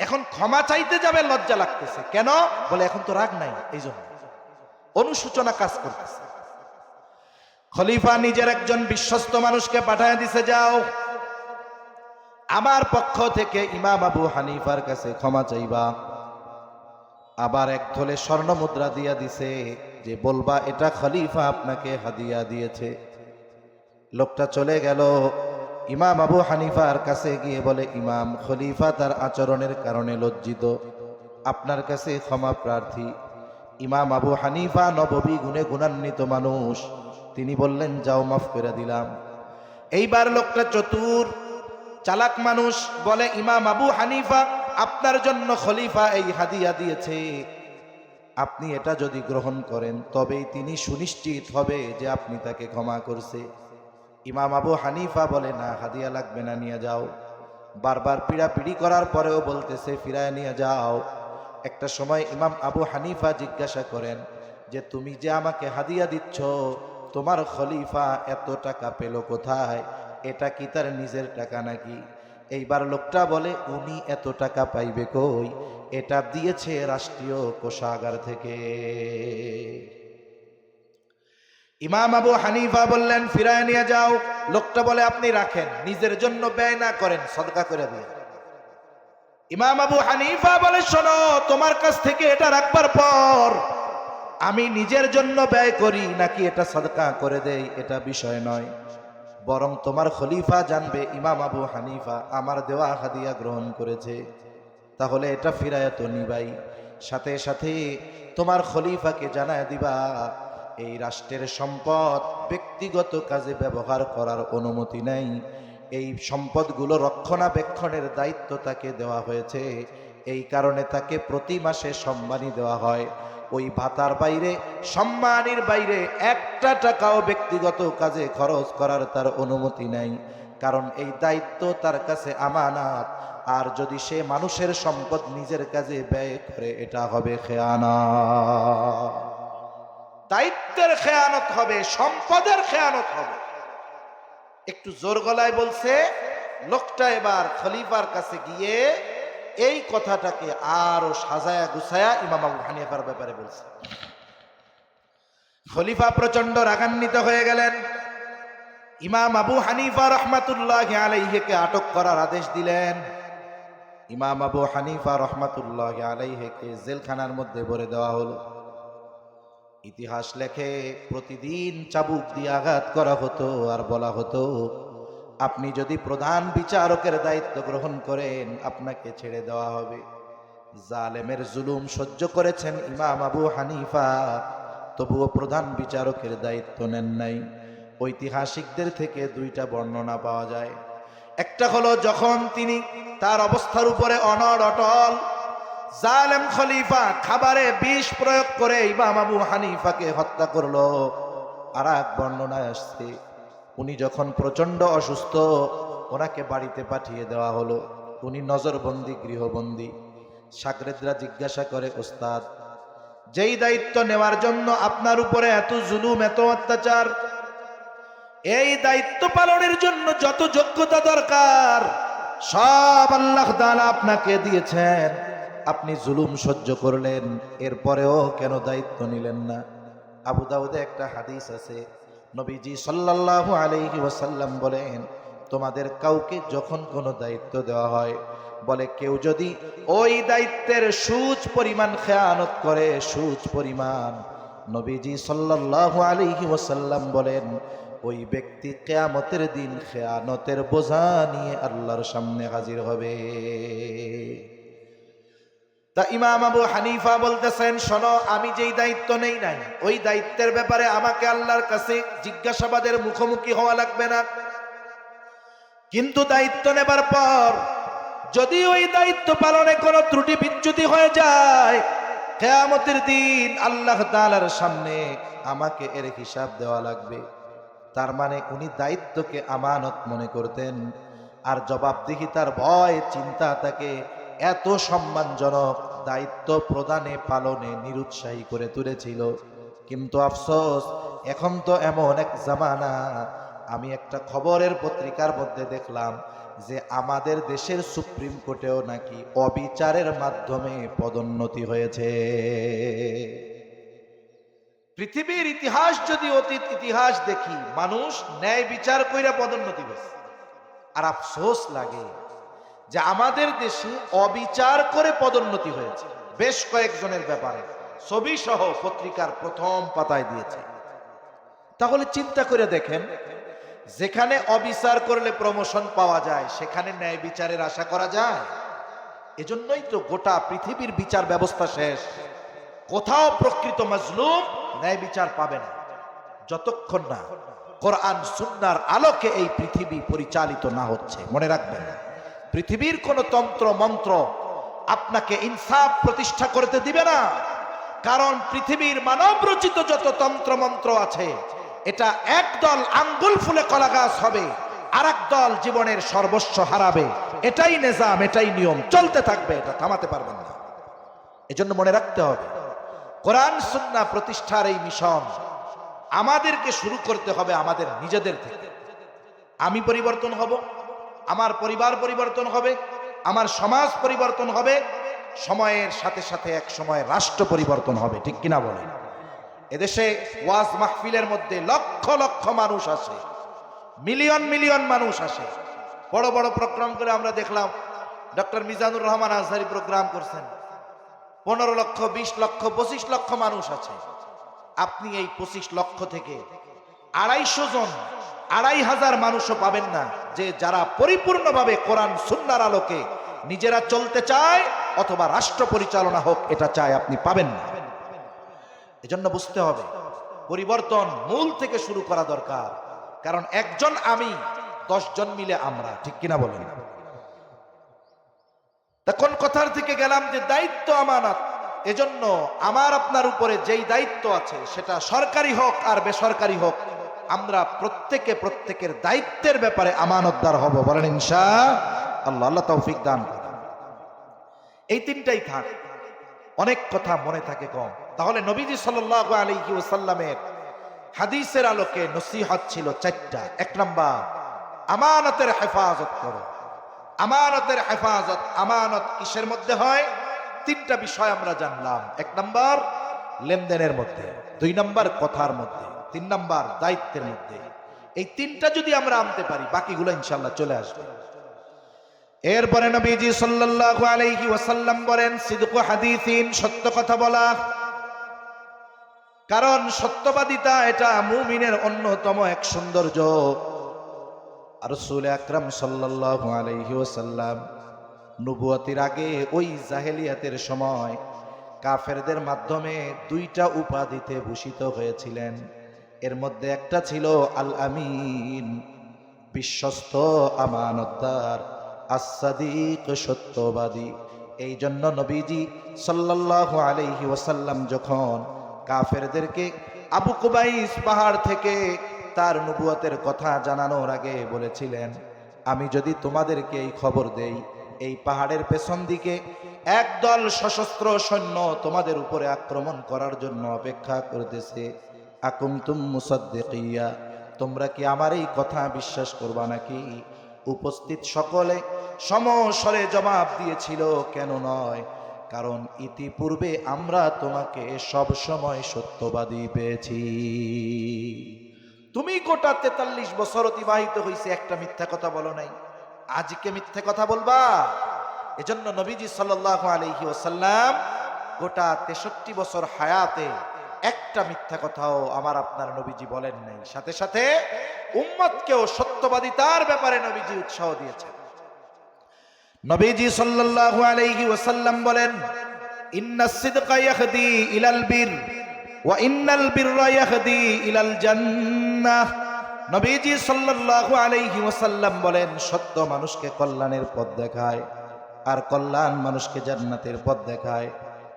এখন ক্ষমা চাইতে যাবে, লজ্জা লাগতেছে, কেন? বলে এখন তো রাগ নাই, এই জন্য অনুশোচনা কাজ করতেছে। খলিফা নিজের একজন বিশ্বস্ত মানুষকে পাঠায় দিছে, যাও আমার পক্ষ থেকে ইমাম আবু হানিফার কাছে ক্ষমা চাইবা। আবার এক থলে স্বর্ণ মুদ্রা দিয়া দিছে, যে বলবা এটা খলিফা আপনাকে হাদিয়া দিয়েছে। লোকটা চলে গেল। ইমাম আবু হানিফার কাছে গিয়ে বলে, ইমাম, খলিফা তার আচরণের কারণে লজ্জিত, আপনার কাছে ক্ষমা প্রার্থী। ইমাম আবু হানিফা নববী গুণে গুণান্বিত মানুষ, তিনি বললেন, যাও, মাফ করে দিলাম। এইবার লোকটা চতুর চালাক মানুষ, বলে, ইমাম আবু হানিফা, আপনার জন্য খলিফা এই হাদিয়া দিয়েছে, আপনি এটা যদি গ্রহণ করেন তবেই তিনি সুনিশ্চিত হবে যে আপনি তাকে ক্ষমা করছে। ইমাম আবু হানিফা বলে, না, হাদিয়া লাগবে না, নিয়ে যাও। বারবার পিড়াপিড়ি করার পরেও বলতেছে, ফিরায় নিয়ে যাও। একটা সময় ইমাম আবু হানিফা জিজ্ঞাসা করেন যে, তুমি যে আমাকে হাদিয়া দিচ্ছ, তোমার খলিফা এত টাকা পেল কোথায়? এটা কি তার নিজের টাকা নাকি? এইবার লোকটা বলে, উনি এত টাকা পাইবে কই? এটা দিয়েছে রাষ্ট্রীয় কোষাগার থেকে। ইমাম আবু হানিফা বললেন, ফিরায় নিয়ে যাও। লোকটা বলে, আপনি রাখেন, নিজের জন্য ব্যয় না করেন, সদকা করে দিয়ে। ইমাম আবু হানিফা বলে, শোনো, তোমার কাছ থেকে এটা রাখবার পর আমি নিজের জন্য ব্যয় করি নাকি এটা সদকা করে দেই, এটা বিষয় নয়, বরং তোমার খলিফা জানবে ইমাম আবু হানিফা আমার দেওয়া হাদিয়া গ্রহণ করেছে, তাহলে এটা ফিরায় তো নিবাই। সাথে সাথে তোমার খলিফাকে জানায় দিবা, এই রাষ্ট্রের সম্পদ ব্যক্তিগত কাজে ব্যবহার করার অনুমতি নাই, এই সম্পদগুলো রক্ষণাবেক্ষণের দায়িত্ব তাকে দেওয়া হয়েছে, এই কারণে তাকে প্রতি মাসে সম্মানী দেওয়া হয়। ওই ভাতার বাইরে, সম্মানীর বাইরে 1 টাকাও ব্যক্তিগত কাজে খরচ করার তার অনুমতি নাই, কারণ এই দায়িত্ব তার কাছে আমানত। আর যদি সে মানুষের সম্পদ নিজের কাজে ব্যয় করে, এটা হবে খেয়ানত। দায়িত্বের খেয়ানত হবে, সম্পদের খেয়ানত হবে। একটু জোর গলায় বলছে লোকটা। এবার খলিফার কাছে গিয়ে এই কথাটাকে আরো সাজায়া গুছায়া ইমাম আবু হানিফার ব্যাপারে বলছে। খলিফা প্রচন্ড রাগান্বিত হয়ে গেলেন। ইমাম আবু হানিফা রহমাতুল্লাহি আলাইহিকে আটক করার আদেশ দিলেন। ইমাম আবু হানিফা রহমাতুল্লাহি আলাইহিকে জেলখানার মধ্যে ভরে দেওয়া হলো। ইতিহাস লেখে প্রতিদিন চাবুক দিয়ে আঘাত করা হতো আর বলা হতো, আপনি যদি প্রধান বিচারকের দায়িত্ব গ্রহণ করেন আপনাকে ছেড়ে দেওয়া হবে। জালেমের জুলুম সহ্য করেছেন ইমাম আবু হানিফা, তবুও প্রধান বিচারকের দায়িত্ব নেন নাই। ঐতিহাসিকদের থেকে 2টা বর্ণনা পাওয়া যায়। একটা হলো যখন তিনি তার অবস্থার উপরে অনড় অটল, জালেম খলিফা খাবারে বিষ প্রয়োগ করে ইমাম আবু হানিফাকে হত্যা করলো। আর এক বর্ণনায় আসছে উনি যখন প্রচন্ড অসুস্থ, ওনাকে বাড়িতে পাঠিয়ে দেওয়া হলো, উনি নজরবন্দি, গৃহবন্দী। শাগরেদরা জিজ্ঞাসা করে, ওস্তাদ, যেই দায়িত্ব নেওয়ার জন্য আপনার উপরে এত জুলুম, এত অত্যাচার, এই দায়িত্ব পালনের জন্য যত যোগ্যতা দরকার সব আল্লাহ তাআলা আপনাকে দিয়েছেন, আপনি জুলুম সহ্য করলেন, এরপরেও কেন দায়িত্ব নিলেন না? আবু দাউদে একটা হাদিস আছে, নবীজি সাল্লাল্লাহু আলাইহি ওয়াসাল্লাম বলেন, তোমাদের কাউকে যখন কোনো দায়িত্ব দেওয়া হয়, বলে কেউ যদি ওই দায়িত্বের সূচ পরিমাণ খেয়ানত করে, সূচ পরিমাণ, নবীজি সাল্লাল্লাহু আলাইহি ওয়াসাল্লাম বলেন, ওই ব্যক্তি কিয়ামতের দিন খেয়ানতের বোঝা নিয়ে আল্লাহর সামনে হাজির হবে। তা ইমাম আবু হানিফা বলতেছেন, শোনো, আমি যেই দায়িত্ব নেই নাই, ওই দায়িত্বের ব্যাপারে আমাকে আল্লাহর কাছে জিজ্ঞাসাবাদের মুখোমুখি হওয়া লাগবে না, কিন্তু দায়িত্ব নেবার পর যদি ওই দায়িত্ব পালনে কোনো ত্রুটি বিচ্যুতি হয়ে যায়, কিয়ামতের দিন আল্লাহ তাআলার সামনে আমাকে এর হিসাব দেওয়া লাগবে। তার মানে উনি দায়িত্বকে আমানত মনে করতেন, আর জবাবদিহিতার ভয় চিন্তা তাকে এত সম্মানজনক দায়িত্ব প্রদানে পালনে নিরুৎসাহী করে তুলেছিল। কিন্তু আফসোস, এখন তো এমন এক জামানা, আমি একটা খবরের পত্রিকার মধ্যে দেখলাম যে আমাদের দেশের সুপ্রিম কোর্টেও নাকি অবিচারের মাধ্যমে পদোন্নতি হয়েছে। পৃথিবীর ইতিহাস যদি অতীত ইতিহাস দেখি, মানুষ ন্যায় বিচার কইরা পদোন্নতি পেয়েছে। আর আফসোস লাগে যে আমাদের দেশে অবিচার করে পদোন্নতি হয়েছে বেশ কয়েকজনের ব্যাপারে, ছবি সহ পত্রিকার প্রথম পাতায় দিয়েছে। তাহলে চিন্তা করে দেখেন, যেখানে অবিচার করলে প্রমোশন পাওয়া যায়, সেখানে ন্যায় বিচারের আশা করা যায়? এজন্যই তো গোটা পৃথিবীর বিচার ব্যবস্থা শেষ। কোথাও প্রকৃত মাজলুম ন্যায় বিচার পাবে না যতক্ষণ না কোরআন সুন্নাহর আলোকে এই পৃথিবী পরিচালিত না হচ্ছে। মনে রাখবেন, পৃথিবীর কোন তন্ত্র মন্ত্র আপনাকে ইনসাফ প্রতিষ্ঠা করতে দিবে না, কারণ পৃথিবীর মানব রচিত যত তন্ত্র মন্ত্র আছে, এটা একদল আঙ্গুল ফুলে কলা গাছ হবে, আর দল জীবনের সর্বস্ব হারাবে। এটাই নিজাম, এটাই নিয়ম, চলতে থাকবে, এটা থামাতে পারবেন না। এজন্য মনে রাখতে হবে, কোরআন সুন্নাহ প্রতিষ্ঠার এই মিশন আমাদেরকে শুরু করতে হবে আমাদের নিজেদের থেকে। আমি পরিবর্তন হব, আমার পরিবার পরিবর্তন হবে, আমার সমাজ পরিবর্তন হবে, সময়ের সাথে সাথে এক সময় রাষ্ট্র পরিবর্তন হবে। ঠিক কিনা বলেন? এদেশে ওয়াজ মাহফিলের মধ্যে লক্ষ লক্ষ মানুষ আসে, মিলিয়ন মিলিয়ন মানুষ আসে। বড় বড় প্রোগ্রাম করে আমরা দেখলাম, ডক্টর মিজানুর রহমান আজহারি প্রোগ্রাম করছেন, 15 লক্ষ, 20 লক্ষ, 25 লক্ষ মানুষ আছে। আপনি এই 25 লক্ষ থেকে 250 জন, 2500 মানুষও পাবেন না যে যারা পরিপূর্ণভাবে কোরআন সুন্নাহর আলোকে নিজেরা চলতে চায় অথবা রাষ্ট্র পরিচালনা হোক এটা চায়, আপনি পাবেন না। এজন্য বুঝতে হবে, পরিবর্তন মূল থেকে শুরু করা দরকার। কারণ একজন আমি, 10 জন মিলে আমরা। ঠিক কিনা বলেন? কোন কথার থেকে গেলাম যে দায়িত্ব আমানত। এজন্য আমার আপনার উপরে যেই দায়িত্ব আছে, সেটা সরকারি হোক আর বেসরকারি হোক, আমরা প্রত্যেকে প্রত্যেকের দায়িত্বের ব্যাপারে আমানতদার হব। বলেন ইনশাআল্লাহ। আল্লাহ তৌফিক দান করেন। এই তিনটাই থাক, অনেক কথা মনে থাকে কম। তাহলে নবীজি সাল্লাল্লাহু আলাইহি ওয়াসাল্লামের হাদিসের আলোকে নসিহত ছিল 4টা। 1 নাম্বার, আমানতের হেফাজত করো। আমানতের হেফাজত, আমানত কিসের মধ্যে হয়? 3টা বিষয় আমরা জানলাম। 1 নাম্বার লেনদেনের মধ্যে, 2 নাম্বার কথার মধ্যে, 3 নাম্বার দায়িত্বের মধ্যে। এই 3টা যদি আমরা আনতে পারি, বাকিগুলো ইনশাআল্লাহ চলে আসবে। এরপরে নবীজি সাল্লাল্লাহু আলাইহি ওয়াসাল্লাম বলেন, সিদকু হাদিসিন, সত্য কথা বলা। কারণ সত্যবাদিতা এটা মুমিনের অন্যতম এক সৌন্দর্য। রাসূল আকরাম সাল্লাল্লাহু আলাইহি ওয়াসাল্লাম নবুয়তের আগে ওই জাহেলিয়াতের সময় কাফেরদের মাধ্যমে 2টা উপাধিতে ভূষিত হয়েছিলেন। এর মধ্যে একটা ছিল আল আমিন, বিশ্বস্ত, আমানতদার, as-সাদিক, সত্যবাদী। এই জন্য নবীজি সাল্লাল্লাহু আলাইহি ওয়াসাল্লাম যখন কাফেরদেরকে আবু কুবাইস পাহাড় থেকে তার নবুয়তের কথা জানানোর আগে বলেছিলেন, আমি যদি তোমাদেরকে এই খবর দেই, এই পাহাড়ের পেছন দিকে একদল সশস্ত্র সৈন্য তোমাদের উপরে আক্রমণ করার জন্য অপেক্ষা করতেছে। আকুমতুম মুসাদ্দিকিয়া, তোমরা কি আমার এই কথা বিশ্বাস করবা নাকি? উপস্থিত সকলে সমস্বরে জবাব দিয়েছিল, কেন নয়, কারণ ইতিপূর্বে আমরা তোমাকে সব সময় সত্যবাদী পেয়েছি। তুমি গোটা ৪৩ বছর অতিবাহিত হয়েছে, একটা মিথ্যা কথা বলো নাই, আজকে মিথ্যা কথা বলবা? এজন্য নবীজি সাল্লাল্লাহু আলাইহি ওয়াসাল্লাম গোটা ৬৩ বছর হায়াতে একটা মিথ্যা কথাও আমার আপনার নবীজি বলেন নাই। সাথে সাথে উম্মতকেও সত্যবাদিতার ব্যাপারে নবীজি উৎসাহ দিয়েছেন। নবীজি সাল্লাল্লাহু আলাইহি ওয়াসাল্লাম বলেন, ইন্নাস সিদকা ইয়াহদি ইলাল বির ওয়া ইন্নাল বিররা ইয়াহদি ইলাল জান্নাহ। নবীজি সাল্লাল্লাহু আলাইহি ওয়াসাল্লাম বলেন, সত্য মানুষকে কল্যাণের পথ দেখায় আর কল্যাণ মানুষকে জান্নাতের পথ দেখায়।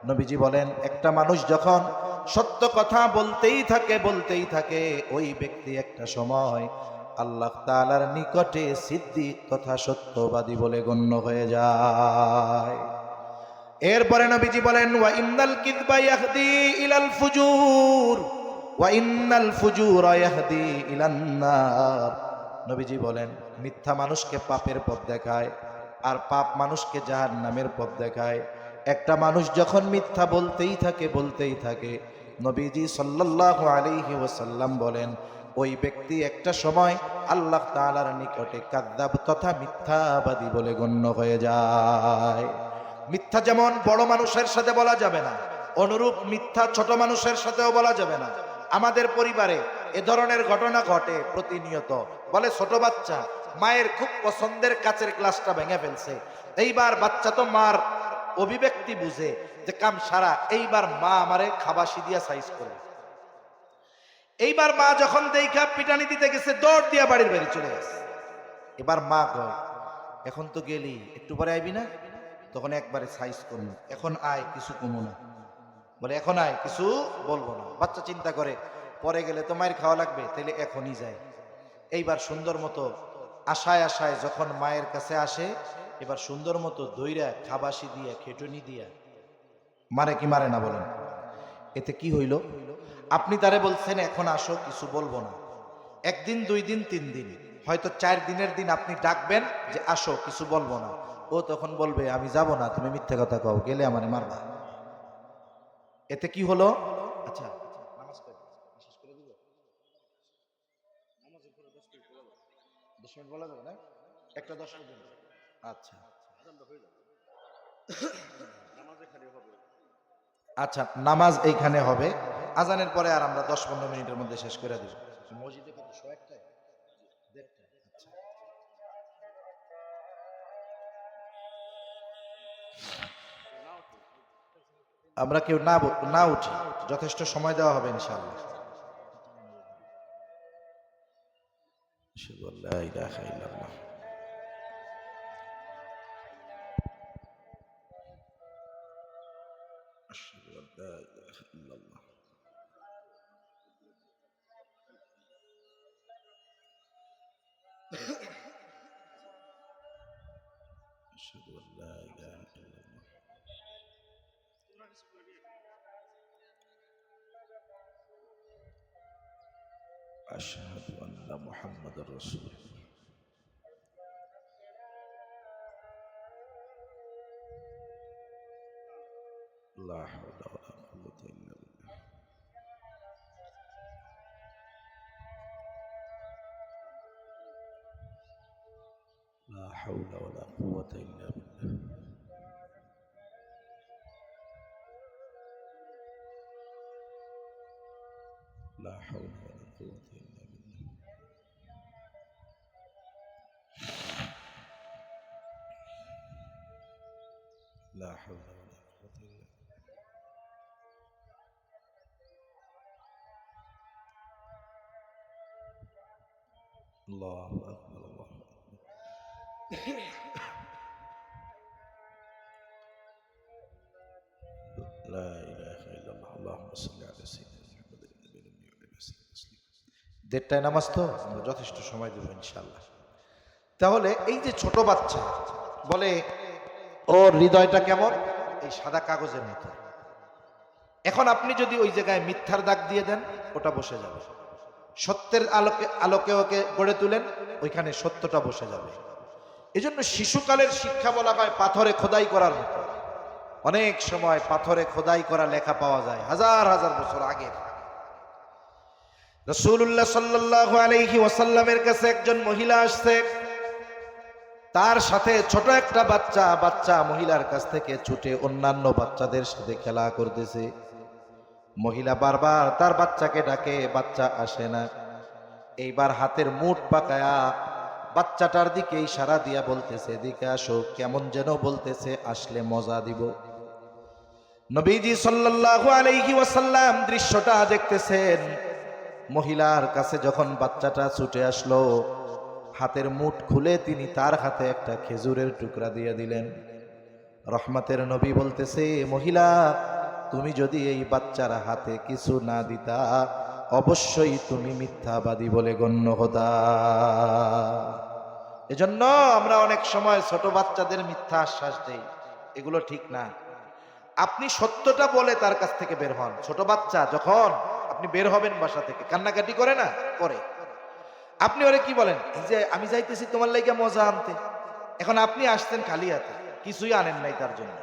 নবীজি বলেন, একটা মানুষ যখন সত্য কথা বলতেই থাকে ওই ব্যক্তি একটা সময় আল্লাহ তাআলার নিকটে সিদ্দিক তথা সত্যবাদী বলে গণ্য হয়ে যায়। এরপরে নবীজি বলেন, ওয়া ইন্নাল কিযবা ইয়াহদি ইলাল ফুজুর ওয়া ইন্নাল ফুজুরা ইয়াহদি ইলান নার। নবীজি বলেন, মিথ্যা মানুষকে পাপের পথ দেখায় আর পাপ মানুষকে জাহান্নামের পথ দেখায়। একটা মানুষ যখন মিথ্যা বলতেই থাকে নবীজি সাল্লাল্লাহু আলাইহি ওয়াসাল্লাম বলেন, ওই ব্যক্তি একটা সময় আল্লাহ তাআলার নিকটে কাযযাব তথা মিথ্যাবাদী বলে গণ্য হয়ে যায়। মিথ্যা যেমন বড় মানুষের সাথে বলা যাবে না, অনুরূপ মিথ্যা ছোট মানুষের সাথেও বলা যাবে না। আমাদের পরিবারে এ ধরনের ঘটনা ঘটে প্রতিনিয়ত। বলে ছোট বাচ্চা মায়ের খুব পছন্দের কাচের গ্লাসটা ভেঙে ফেলছে, এইবার বাচ্চা তো মার অভিব্যক্তি বুঝে যে কাম সারা, এইবার মা আমারে খাবাসি দিয়া সাইজ করে। এইবার মা যখন দেখা পিটানি দিতে গেছে, দৌড় দিয়া বাড়ির বাইরে চলে গেছে। এবার মা কয়, এখন তো গেলি, একটু পরে আইবি না? তখন একবারে সাইজ করুন, এখন আয় কিছু কমু না। বলে এখন আয় কিছু বলবো না। বাচ্চা চিন্তা করে, পরে গেলে তো মায়ের খাওয়া লাগবে, তাইলে এখনই যায়। এইবার সুন্দর মতো আশায় যখন মায়ের কাছে আসে, এবার সুন্দর মতো দইরা খাবাসি দিয়া খেটুনি দিয়া মারে কি মারে না বলেন? এতে কি হইল? আপনি তারে বলছেন এখন আসো কিছু বলবো না, একদিন 2 দিন 3 দিন, হয়তো 4 দিনের দিন আপনি ডাকবেন যে আসো কিছু বলবো না, ও তখন বলবে আমি যাব না, তুমি মিথ্যা কথা কও, গেলে আমারে মারবা। এতে কি হলো? আচ্ছা নামাজ পড়ো, বিশেষ করে দিব নামাজের পরে 10 মিনিট বলা যাবে, 10 মিনিট বলা যাবে না, একটা 10 মিনিট। আচ্ছা আচ্ছা নামাজ এইখানে হবে, আজানের পরে আর আমরা 10-15 মিনিটের মধ্যে শেষ করে দিব। মসজিদে কত 101টায় 1:30টায়? আচ্ছা আমরা কেউ না উঠি, যথেষ্ট সময় দেওয়া হবে ইনশাআল্লাহ। লা ইলাহা ইল্লাল্লাহ। আশহাদু আল্লা ইলাহা ইল্লাল্লাহ। আশহাদু আল্লা ইলাহা ইল্লাল্লাহ। আশহাদু আন্না মুহাম্মাদুর রাসূলুল্লাহ। লা হাওলা ওয়ালা কুওয়াতা ইল্লা বিল্লাহ। লা হাওলা ওয়ালা কুওয়াতা ইল্লা বিল্লাহ। লা হাওলা ওয়ালা কুওয়াতা ইল্লা বিল্লাহ। লা হাওলা ওয়ালা কুওয়াতা ইল্লা বিল্লাহ। আল্লাহু আকবার, আল্লাহু আকবার। লা ইলাহা ইল্লাল্লাহ। আল্লাহুম্মা সাল্লি আলা সাইয়্যিদিনা মুহাম্মাদিন নাবিয়্যিল উম্মি ওয়া আলা আলিহি ওয়া সাহবিহি। 1:30টায় নামাজ, তো আমরা যথেষ্ট সময় দেব ইনশাআল্লাহ। তাহলে এই যে ছোট বাচ্চা বলে ওর হৃদয়টা কেমন, এই সাদা কাগজের মতো। এখন আপনি যদি ওই জায়গায় মিথ্যার দাগ দিয়ে দেন, ওটা বসে যাবে। সত্যের আলোকে ওকে গড়ে তুলেন, ওইখানে সত্যটা বসে যাবে। এজন্য শিশুকালের শিক্ষা বলা হয় পাথরে খোদাই করার মতো। অনেক সময় পাথরে খোদাই করা লেখা পাওয়া যায় হাজার হাজার বছর আগে। রাসূলুল্লাহ সাল্লাল্লাহু আলাইহি ওয়াসাল্লামের কাছে একজন মহিলা আসছে, তার সাথে ছোট একটা বাচ্চা মহিলার কাছ থেকে ছুটে অন্যান্য বাচ্চাদের সাথে খেলা করতেছে। মহিলা বারবার তার বাচ্চাকে ডাকে, বাচ্চা আসে না। এইবার হাতের মুঠ পাকায়া বাচ্চাটার দিকে ইশারা দিয়া বলতেছে, এদিকে আসো। কেমন যেন বলতেছে, আসলে মজা দিব। নবীজি সাল্লাল্লাহু আলাইহি ওয়াসাল্লাম দৃশ্যটা দেখতেছেন। মহিলার কাছে যখন বাচ্চাটা ছুটে আসলো, হাতের মুঠ খুলে তিনি তার হাতে একটা খেজুরের টুকরা দিয়ে দিলেন। রহমতের নবী বলতেছে, মহিলা, তুমি যদি এই বাচ্চার হাতে কিছু না দিতা, অবশ্যই তুমি মিথ্যাবাদী বলে গণ্য হতা। এজন্য আমরা অনেক সময় ছোট বাচ্চাদের মিথ্যা আশ্বাস দেই, এগুলো ঠিক না। আপনি সত্যটা বলে তার কাছ থেকে বের হন। ছোট বাচ্চা যখন আপনি বের হবেন বাসা থেকে, কান্নাকাটি করে না, করে, আপনি ওরে কি বলেন, এই যে আমি যাইতেছি তোমার লাইগা মজা আনতে। এখন আপনি আসছেন খালি হাতে, কিছুই আনেন নাই তার জন্য।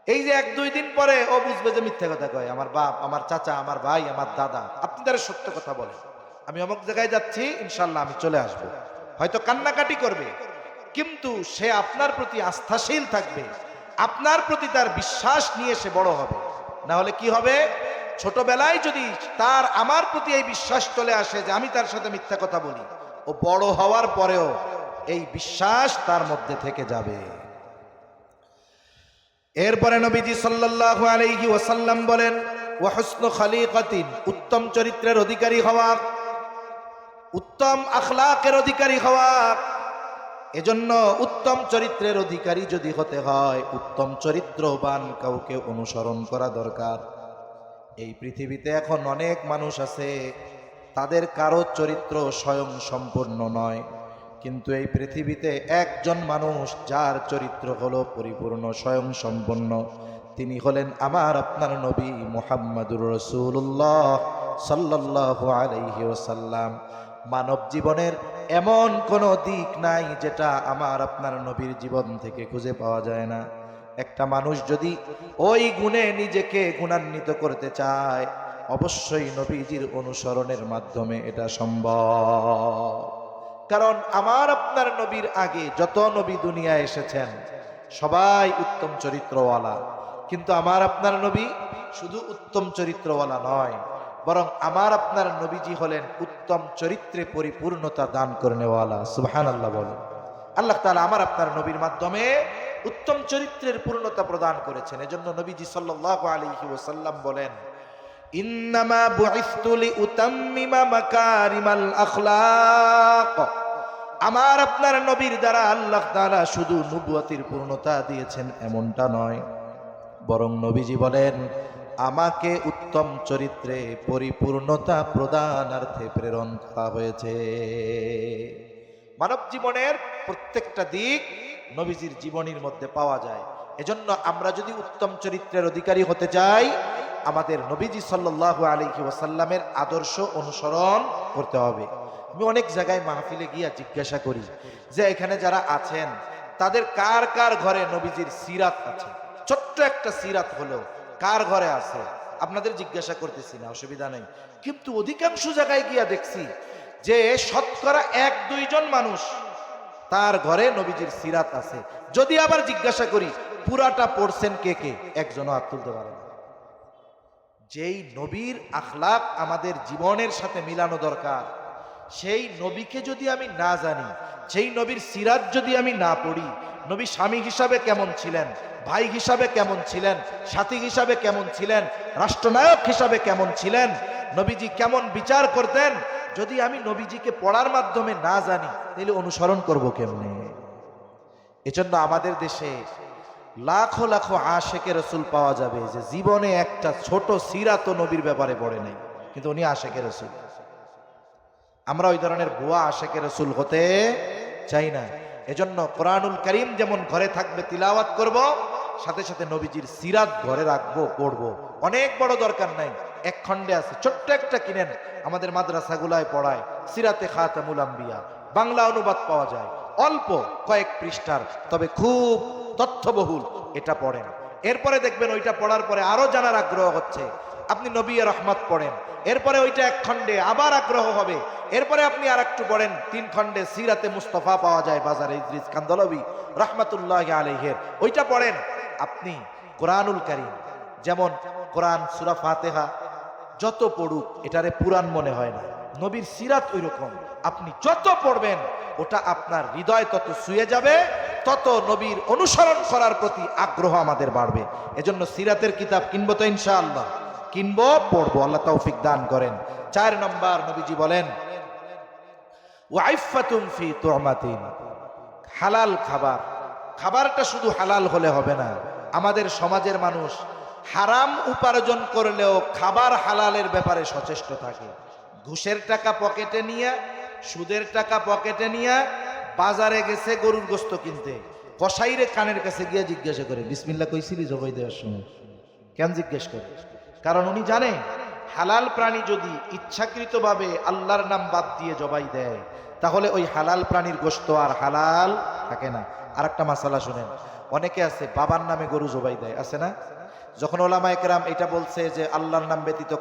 এই যে 1-2 দিন পরে ও বুঝবে যে মিথ্যা কথা কয়, আমার বাপ, আমার চাচা, আমার ভাই, আমার দাদা। আপনি তার সত্য কথা বলেন, আমি অমুক জায়গায় যাচ্ছি, ইনশাল্লাহ আমি চলে আসবো। হয়তো কান্নাকাটি করবে, কিন্তু সে আপনার প্রতি আস্থাশীল থাকবে, আপনার প্রতি তার বিশ্বাস নিয়ে সে বড় হবে। না হলে কি হবে, ছোটবেলায় যদি তার আমার প্রতি এই বিশ্বাস চলে আসে যে আমি তার সাথে মিথ্যা কথা বলি, ও বড় হওয়ার পরেও এই বিশ্বাস তার মধ্যে থেকে যাবে। এরপরে নবীজি সাল্লাল্লাহু আলাইহি ওয়াসাল্লাম বলেন, ওয়া হুসনু খালিকাতিন, উত্তম চরিত্রের অধিকারী হওয়া, উত্তম আখলাকের অধিকারী হওয়া। এজন্য উত্তম চরিত্রের অধিকারী যদি হতে হয়, উত্তম চরিত্রবান কাউকে অনুসরণ করা দরকার। এই পৃথিবীতে এখন অনেক মানুষ আছে, তাদের কারো চরিত্র স্বয়ং সম্পূর্ণ নয়, কিন্তু এই পৃথিবীতে একজন মানুষ যার চরিত্র হলো পরিপূর্ণ, স্বয়ং সম্পন্ন। তিনি হলেন আমার আপনার নবী মুহাম্মাদুর রাসূলুল্লাহ সাল্লাল্লাহু আলাইহি ওয়াসাল্লাম। মানব জীবনের এমন কোনো দিক নাই যেটা আমার আপনার নবীর জীবন থেকে খুঁজে পাওয়া যায় না। একটা মানুষ যদি ওই গুণে নিজেকে গুণান্বিত করতে চায়, অবশ্যই নবীজির অনুসরণের মাধ্যমে এটা সম্ভব। কারণ আমার আপনার নবীর আগে যত নবী দুনিয়ায় এসেছেন সবাই উত্তম চরিত্রওয়ালা, কিন্তু আমার আপনার নবী শুধু উত্তম চরিত্রওয়ালা নয়, বরং আমার আপনার নবীজি হলেন উত্তম চরিত্রে পরিপূর্ণতা দান করনেওয়ালা। সুবহানাল্লাহ বলেন। আল্লাহ তাআলা আমার আপনার নবীর মাধ্যমে উত্তম চরিত্রের পূর্ণতা প্রদান করেছেন। এজন্য নবীজি সাল্লাল্লাহু আলাইহি ওয়াসাল্লাম বলেন, ইন্নামা বুইসতু লিউতাম্মিমা মাকারিমাল আখলাক। আমার আপনার নবীর দ্বারা আল্লাহ তাআলা শুধু নবুয়তের পূর্ণতা দিয়েছেন এমনটা নয়, বরং নবীজি বলেন, আমাকে উত্তম চরিত্রে পরিপূর্ণতা প্রদানার্থে প্রেরণ করা হয়েছে। মানব জীবনের প্রত্যেকটা দিক নবীজির জীবনীর মধ্যে পাওয়া যায়। এজন্য আমরা যদি উত্তম চরিত্রের অধিকারী হতে চাই, আমাদের নবীজি সাল্লাল্লাহু আলাইহি ওয়াসাল্লামের আদর্শ অনুসরণ করতে হবে। আমি অনেক জায়গায় মাহফিলে গিয়া জিজ্ঞাসা করি যে এখানে যারা আছেন তাদের কার কার ঘরে নবীজির সিরাত আছে। ছোট্ট একটা সিরাত হলেও কার ঘরে আছে, আপনাদের জিজ্ঞাসা করতেছি না, অসুবিধা নেই। কিন্তু অধিকাংশ জায়গায় গিয়া দেখছি যে শতকরা 1-2 জন মানুষ তার ঘরে নবীজির সিরাত আছে। যদি আবার জিজ্ঞাসা করি পুরাটা পড়ছেন কে কে, একজনও হাত তুলতে পারে না। যেই নবীর আখলাক আমাদের জীবনের সাথে মিলানো দরকার, সেই নবীকে যদি আমি না জানি, সেই নবীর সিরাত যদি আমি না পড়ি, নবী স্বামী হিসাবে কেমন ছিলেন, ভাই হিসাবে কেমন ছিলেন, সাথী হিসাবে কেমন ছিলেন, রাষ্ট্রনায়ক হিসাবে কেমন ছিলেন, নবীজি কেমন বিচার করতেন, যদি আমি নবীজিকে পড়ার মাধ্যমে না জানি, তাহলে অনুসরণ করব কেমনে? এজন্য আমাদের দেশে লাখো লাখো আশেকে রসুল পাওয়া যাবে যে জীবনে একটা ছোট সিরাত নবীর ব্যাপারে পড়ে নাই, কিন্তু উনি আশেকে রসুল। আমরা ওই ধরনের ভুয়া আশেকে রসুল হতে চাই না। এজন্য কোরআনুল কারীম যেমন ঘরে থাকবে তিলাওয়াত করব, সাথে সাথে নবীজির সিরাত ঘরে রাখবো, পড়বো। অনেক বড় দরকার নাই, এক খণ্ডে আছে, ছোট্ট একটা কিনেন, আমাদের মাদ্রাসাগুলায় পড়ায় সিরাতে খাতামুল আম্বিয়া, বাংলা অনুবাদ পাওয়া যায়, অল্প কয়েক পৃষ্ঠার, তবে খুব তথ্যবহুল। এটা পড়েন, এরপরে দেখবেন ওইটা পড়ার পরে আরো জানার আগ্রহ হচ্ছে। আপনি নবী রহমত পড়েন, এরপরে ওইটা এক খণ্ডে আবার আগ্রহ হবে, এরপরে আপনি আর একটু পড়েন, 3 খণ্ডে সিরাতে মুস্তফা পাওয়া যায় বাজারে, ইদ্রিস কান্দলবি রহমাতুল্লাহ আলাইহির, ওইটা পড়েন। আপনি কোরআনুল কারীম, যেমন কোরআন সূরা ফাতিহা যত পড়ুক এটারে পুরাণ মনে হয় না, নবীর সিরাত ওই রকম, আপনি যত পড়বেন ওটা আপনার হৃদয় তত ছুঁয়ে যাবে, তত নবীর অনুসরণ করার প্রতি আগ্রহ আমাদের বাড়বে। এজন্য সিরাতের কিতাব কিনবো তো ইনশাআল্লাহ, কিনবো, পড়বো, আল্লাহ তৌফিক দান করেন। 4 নম্বর নবীজি বলেন ওয়াইফাতুম ফি তুমাতিন, হালাল খাবার। খাবারটা শুধু হালাল হলে হবে না, আমাদের সমাজের মানুষ হারাম উপার্জন করলেও খাবার হালালের ব্যাপারে সচেষ্ট থাকে। ঘুষের টাকা পকেটে নিয়ে, সুদের টাকা পকেটে নিয়ে বাজারে গেছে গরুর গোস্ত কিনতে, কসাইরে কানের কাছে গিয়ে জিজ্ঞাসা করে বিসমিল্লাহ কইছিলি জবাই দেওয়ার সময়? কেন জিজ্ঞেস করে? কারণ উনি জানে হালাল প্রাণী যদি ইচ্ছাকৃতভাবে আল্লাহর নাম বাদ দিয়ে জবাই দেয় তাহলে ওই হালাল প্রাণীর গোস্ত আর হালাল থাকে না। আর একটা মাসালা শুনেন, অনেকে আছে বাবার নামে গরু জবাই দেয়, আছে না? যখন ওলামা একরাম এটা বলছে যে আল্লাহর নাম ব্যতীত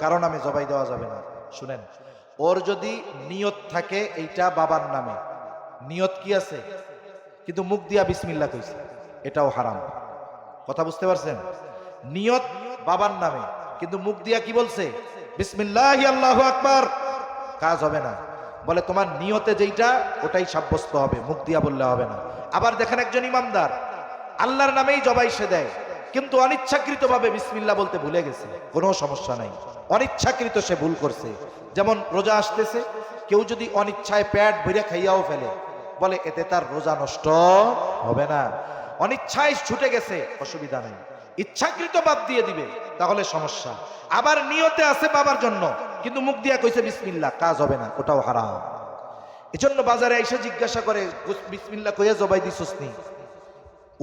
কারো নামে জবাই দেওয়া যাবে না, শুনেন, ওর যদি নিয়ত থাকে এইটা বাবার নামে, নিয়ত কি আছে, কিন্তু মুখ দিয়া বিসমিল্লাহ কইছে, এটাও হারাম। কথা বুঝতে পারছেন? নিয়ত বাবার নামে, কিন্তু মুখ দিয়া কি বলছে, বিসমিল্লাহি আল্লাহু আকবার, কাজ হবে না। বলে তোমার নিয়তে যেইটা ওটাই সাব্যস্ত হবে, মুখ দিয়া বললে হবে না। আবার দেখেন একজন ইমামদার আল্লাহর নামেই জবাই সে দেয়, কিন্তু অনিচ্ছাকৃতভাবে বিসমিল্লাহ বলতে ভুলে গেছে, কোনো সমস্যা নাই, অনিচ্ছাকৃত সে ভুল করছে। যেমন রোজা আসতেছে, কেউ যদি অনিচ্ছায় পেট ভরে খাইয়াও ফেলে, বলে এতে তার রোজা নষ্ট হবে না, অনিচ্ছায় ছুটে গেছে, অসুবিধা নেই। ইচ্ছাকৃত বাদ দিয়ে দিবে তাহলে সমস্যা। আবার নিয়তে আছে বাবার জন্য, কিন্তু মুখ দিয়া কইছে বিসমিল্লাহ, কাজ হবে না, ওটাও হারাম। এজন্য বাজারে এসে জিজ্ঞাসা করে বিসমিল্লাহ কইয়া জবাই দিছস নি?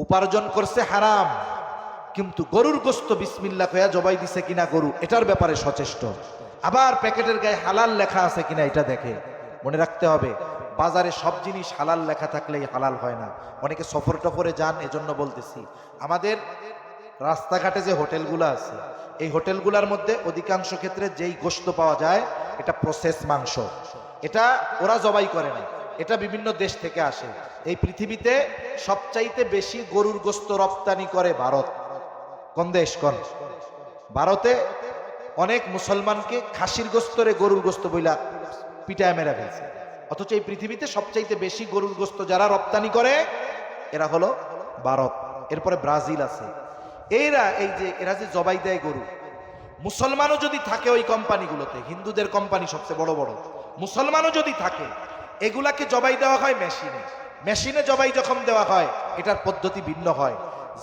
উপার্জন করছে হারাম, কিন্তু গরুর গোস্ত বিসমিল্লাহ কইয়া জবাই দিছে কিনা গরু, এটার ব্যাপারে সচেষ্ট। আবার প্যাকেটের গায়ে হালাল লেখা আছে কিনা এটা দেখে। মনে রাখতে হবে, বাজারে সব জিনিস হালাল লেখা থাকলেই হালাল হয় না। অনেকে সফর টফরে যান, এজন্য বলতেছি, আমাদের রাস্তাঘাটে যে হোটেলগুলো আছে, এই হোটেলগুলোর মধ্যে অধিকাংশ ক্ষেত্রে যেই গোশত পাওয়া যায় এটা প্রসেস মাংস, এটা ওরা জবাই করে না, এটা বিভিন্ন দেশ থেকে আসে। এই পৃথিবীতে সবচাইতে বেশি গরুর গোশত রপ্তানি করে ভারত। কোন দেশ? কোন? ভারতে অনেক মুসলমানকে খাসির গোস্তরে গরুর গোস্ত বইলা পিটায় মেরা ফেলছে, অথচ এই পৃথিবীতে সবচাইতে বেশি গরুর গোস্ত যারা রপ্তানি করে এরা হলো ভারত। এরপরে ব্রাজিল আছে। এরা যে জবাই দেয় গরু, মুসলমানও যদি থাকে ওই কোম্পানিগুলোতে, হিন্দুদের কোম্পানি সবচেয়ে বড় বড়, মুসলমানও যদি থাকে, এগুলাকে জবাই দেওয়া হয় মেশিনে। মেশিনে জবাই যখন দেওয়া হয় এটার পদ্ধতি ভিন্ন হয়।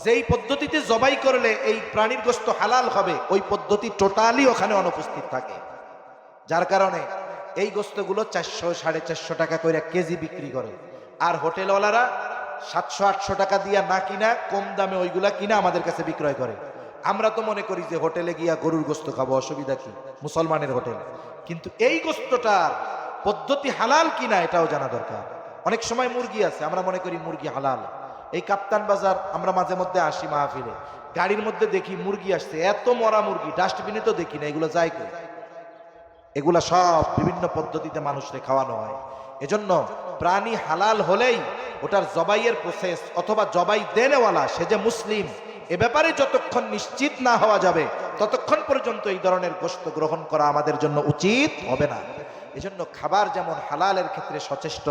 যেই পদ্ধতিতে জবাই করলে এই প্রাণীর গোশত হালাল হবে, ওই পদ্ধতি টোটালি ওখানে অনুপস্থিত থাকে, যার কারণে এই গোশতগুলো 400-450 টাকা করে কেজি বিক্রি করে। আর হোটেলওয়ালারা 700-800 টাকা দিয়া না কিনা কম দামে ওইগুলা কিনা আমাদের কাছে বিক্রয় করে। আমরা তো মনে করি যে হোটেলে গিয়া গরুর গোস্ত খাবো, অসুবিধা কি, মুসলমানের হোটেল। কিন্তু এই গোস্তটার পদ্ধতি হালাল কিনা এটাও জানা দরকার। অনেক সময় মুরগি আছে, আমরা মনে করি মুরগি হালাল। এই কাপ্তান বাজার আমরা মাঝে মধ্যে আসি মাহফিলে, গাড়ির মধ্যে দেখি মুরগি আসছে, এত মরা মুরগি, ডাস্টবিনে তো দেখি না, এগুলো যায় কই? এগুলা সব বিভিন্ন পদ্ধতিতে মানুষকে খাওয়ানো হয়। এজন্য প্রাণী হালাল হলেই ওটার জবাইয়ের প্রসেস অথবা জবাই দেনেওয়ালা সে যে মুসলিম, এ ব্যাপারে যতক্ষণ নিশ্চিত না হওয়া যাবে ততক্ষণ পর্যন্ত এই ধরনের গোশত গ্রহণ করা আমাদের জন্য উচিত হবে না। এজন্য খাবার যেমন হালালের ক্ষেত্রে সচেষ্ট,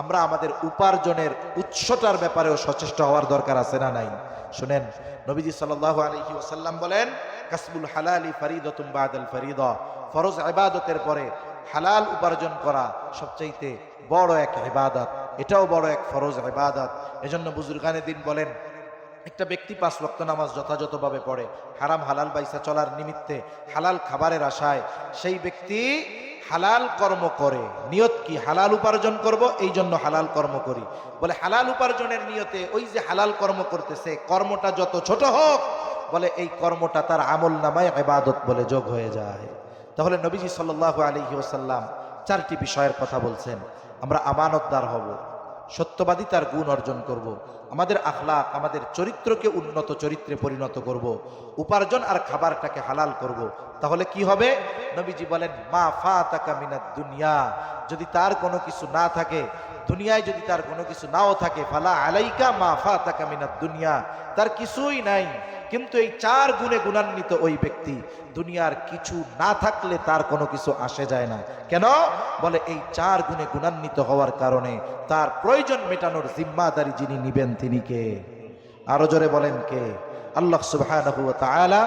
আমরা আমাদের উপার্জনের উৎসটার ব্যাপারেও সচেষ্ট হওয়ার দরকার আছে না নাই? শুনেন, নবীজি সাল্লাল্লাহু আলাইহি ওয়াসাল্লাম বলেন, কাসবুল হালালি ফরিদাতুন বাদাল ফরিদা, ফরজ ইবাদতের পরে হালাল উপার্জন করা সবচাইতে বড় এক ইবাদত, এটাও বড় এক ফরজ ইবাদত। এজন্য বুজুর্গানে দিন বলেন, একটা ব্যক্তি 5 ওয়াক্ত নামাজ যথাযথভাবে পড়ে, হারাম হালাল বাইসা চলার নিমিত্তে, হালাল খাবারের আশায় সেই ব্যক্তি হালাল কর্ম করে। নিয়ত কি? হালাল উপার্জন করব, এই জন্য হালাল কর্ম করি। বলে হালাল উপার্জনের নিয়তে ওই যে হালাল কর্ম করতেছে, কর্মটা যত ছোট হোক, বলে এই কর্মটা তার আমল নামায় ইবাদত বলে যোগ হয়ে যায়। তাহলে নবীজি সাল্লাল্লাহু আলাইহি ওয়াসাল্লাম 4টি বিষয়ের কথা বলছেন। আমরা আমানতদার হব, সত্যবাদিতার গুণ অর্জন করব, আমাদের আখলাক, আমাদের চরিত্রকে উন্নত চরিত্রে পরিণত করব, উপার্জন আর খাবারটাকে হালাল করব। তাহলে কি হবে? নবীজি বলেন, মা ফাতাকা মিনাদ দুনিয়া, যদি তার কোনো কিছু না থাকে, দুনিয়ায় যদি তার কোনো কিছু নাও থাকে, ফালা আলাইকা মা ফাতাকা মিনাদ দুনিয়া, তার কিছুই নাই, কিন্তু এই 4 গুণে গুণান্বিত ওই ব্যক্তি, দুনিয়ার কিছু না থাকলে তার কোনো কিছু আসে যায় না। কেন? বলে এই 4 গুণে গুণান্বিত হওয়ার কারণে তার প্রয়োজন মেটানোর জিম্মাদারি যিনি নিবেন তিনি কে? আরো জোরে বলেন কে? আল্লাহ সুবহানাহু ওয়া তাআলা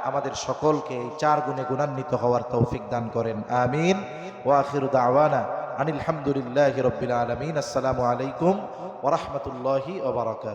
আমাদের সকলকে এই 4 গুণে গুণান্বিত হওয়ার তৌফিক দান করেন। আমিন। ওয়া আখিরু দাওয়ানা আনিল হামদুলিল্লাহি রাব্বিল আলামিন। আসসালামু আলাইকুম ওয়া রাহমাতুল্লাহি ওয়া বারাকাতুহু।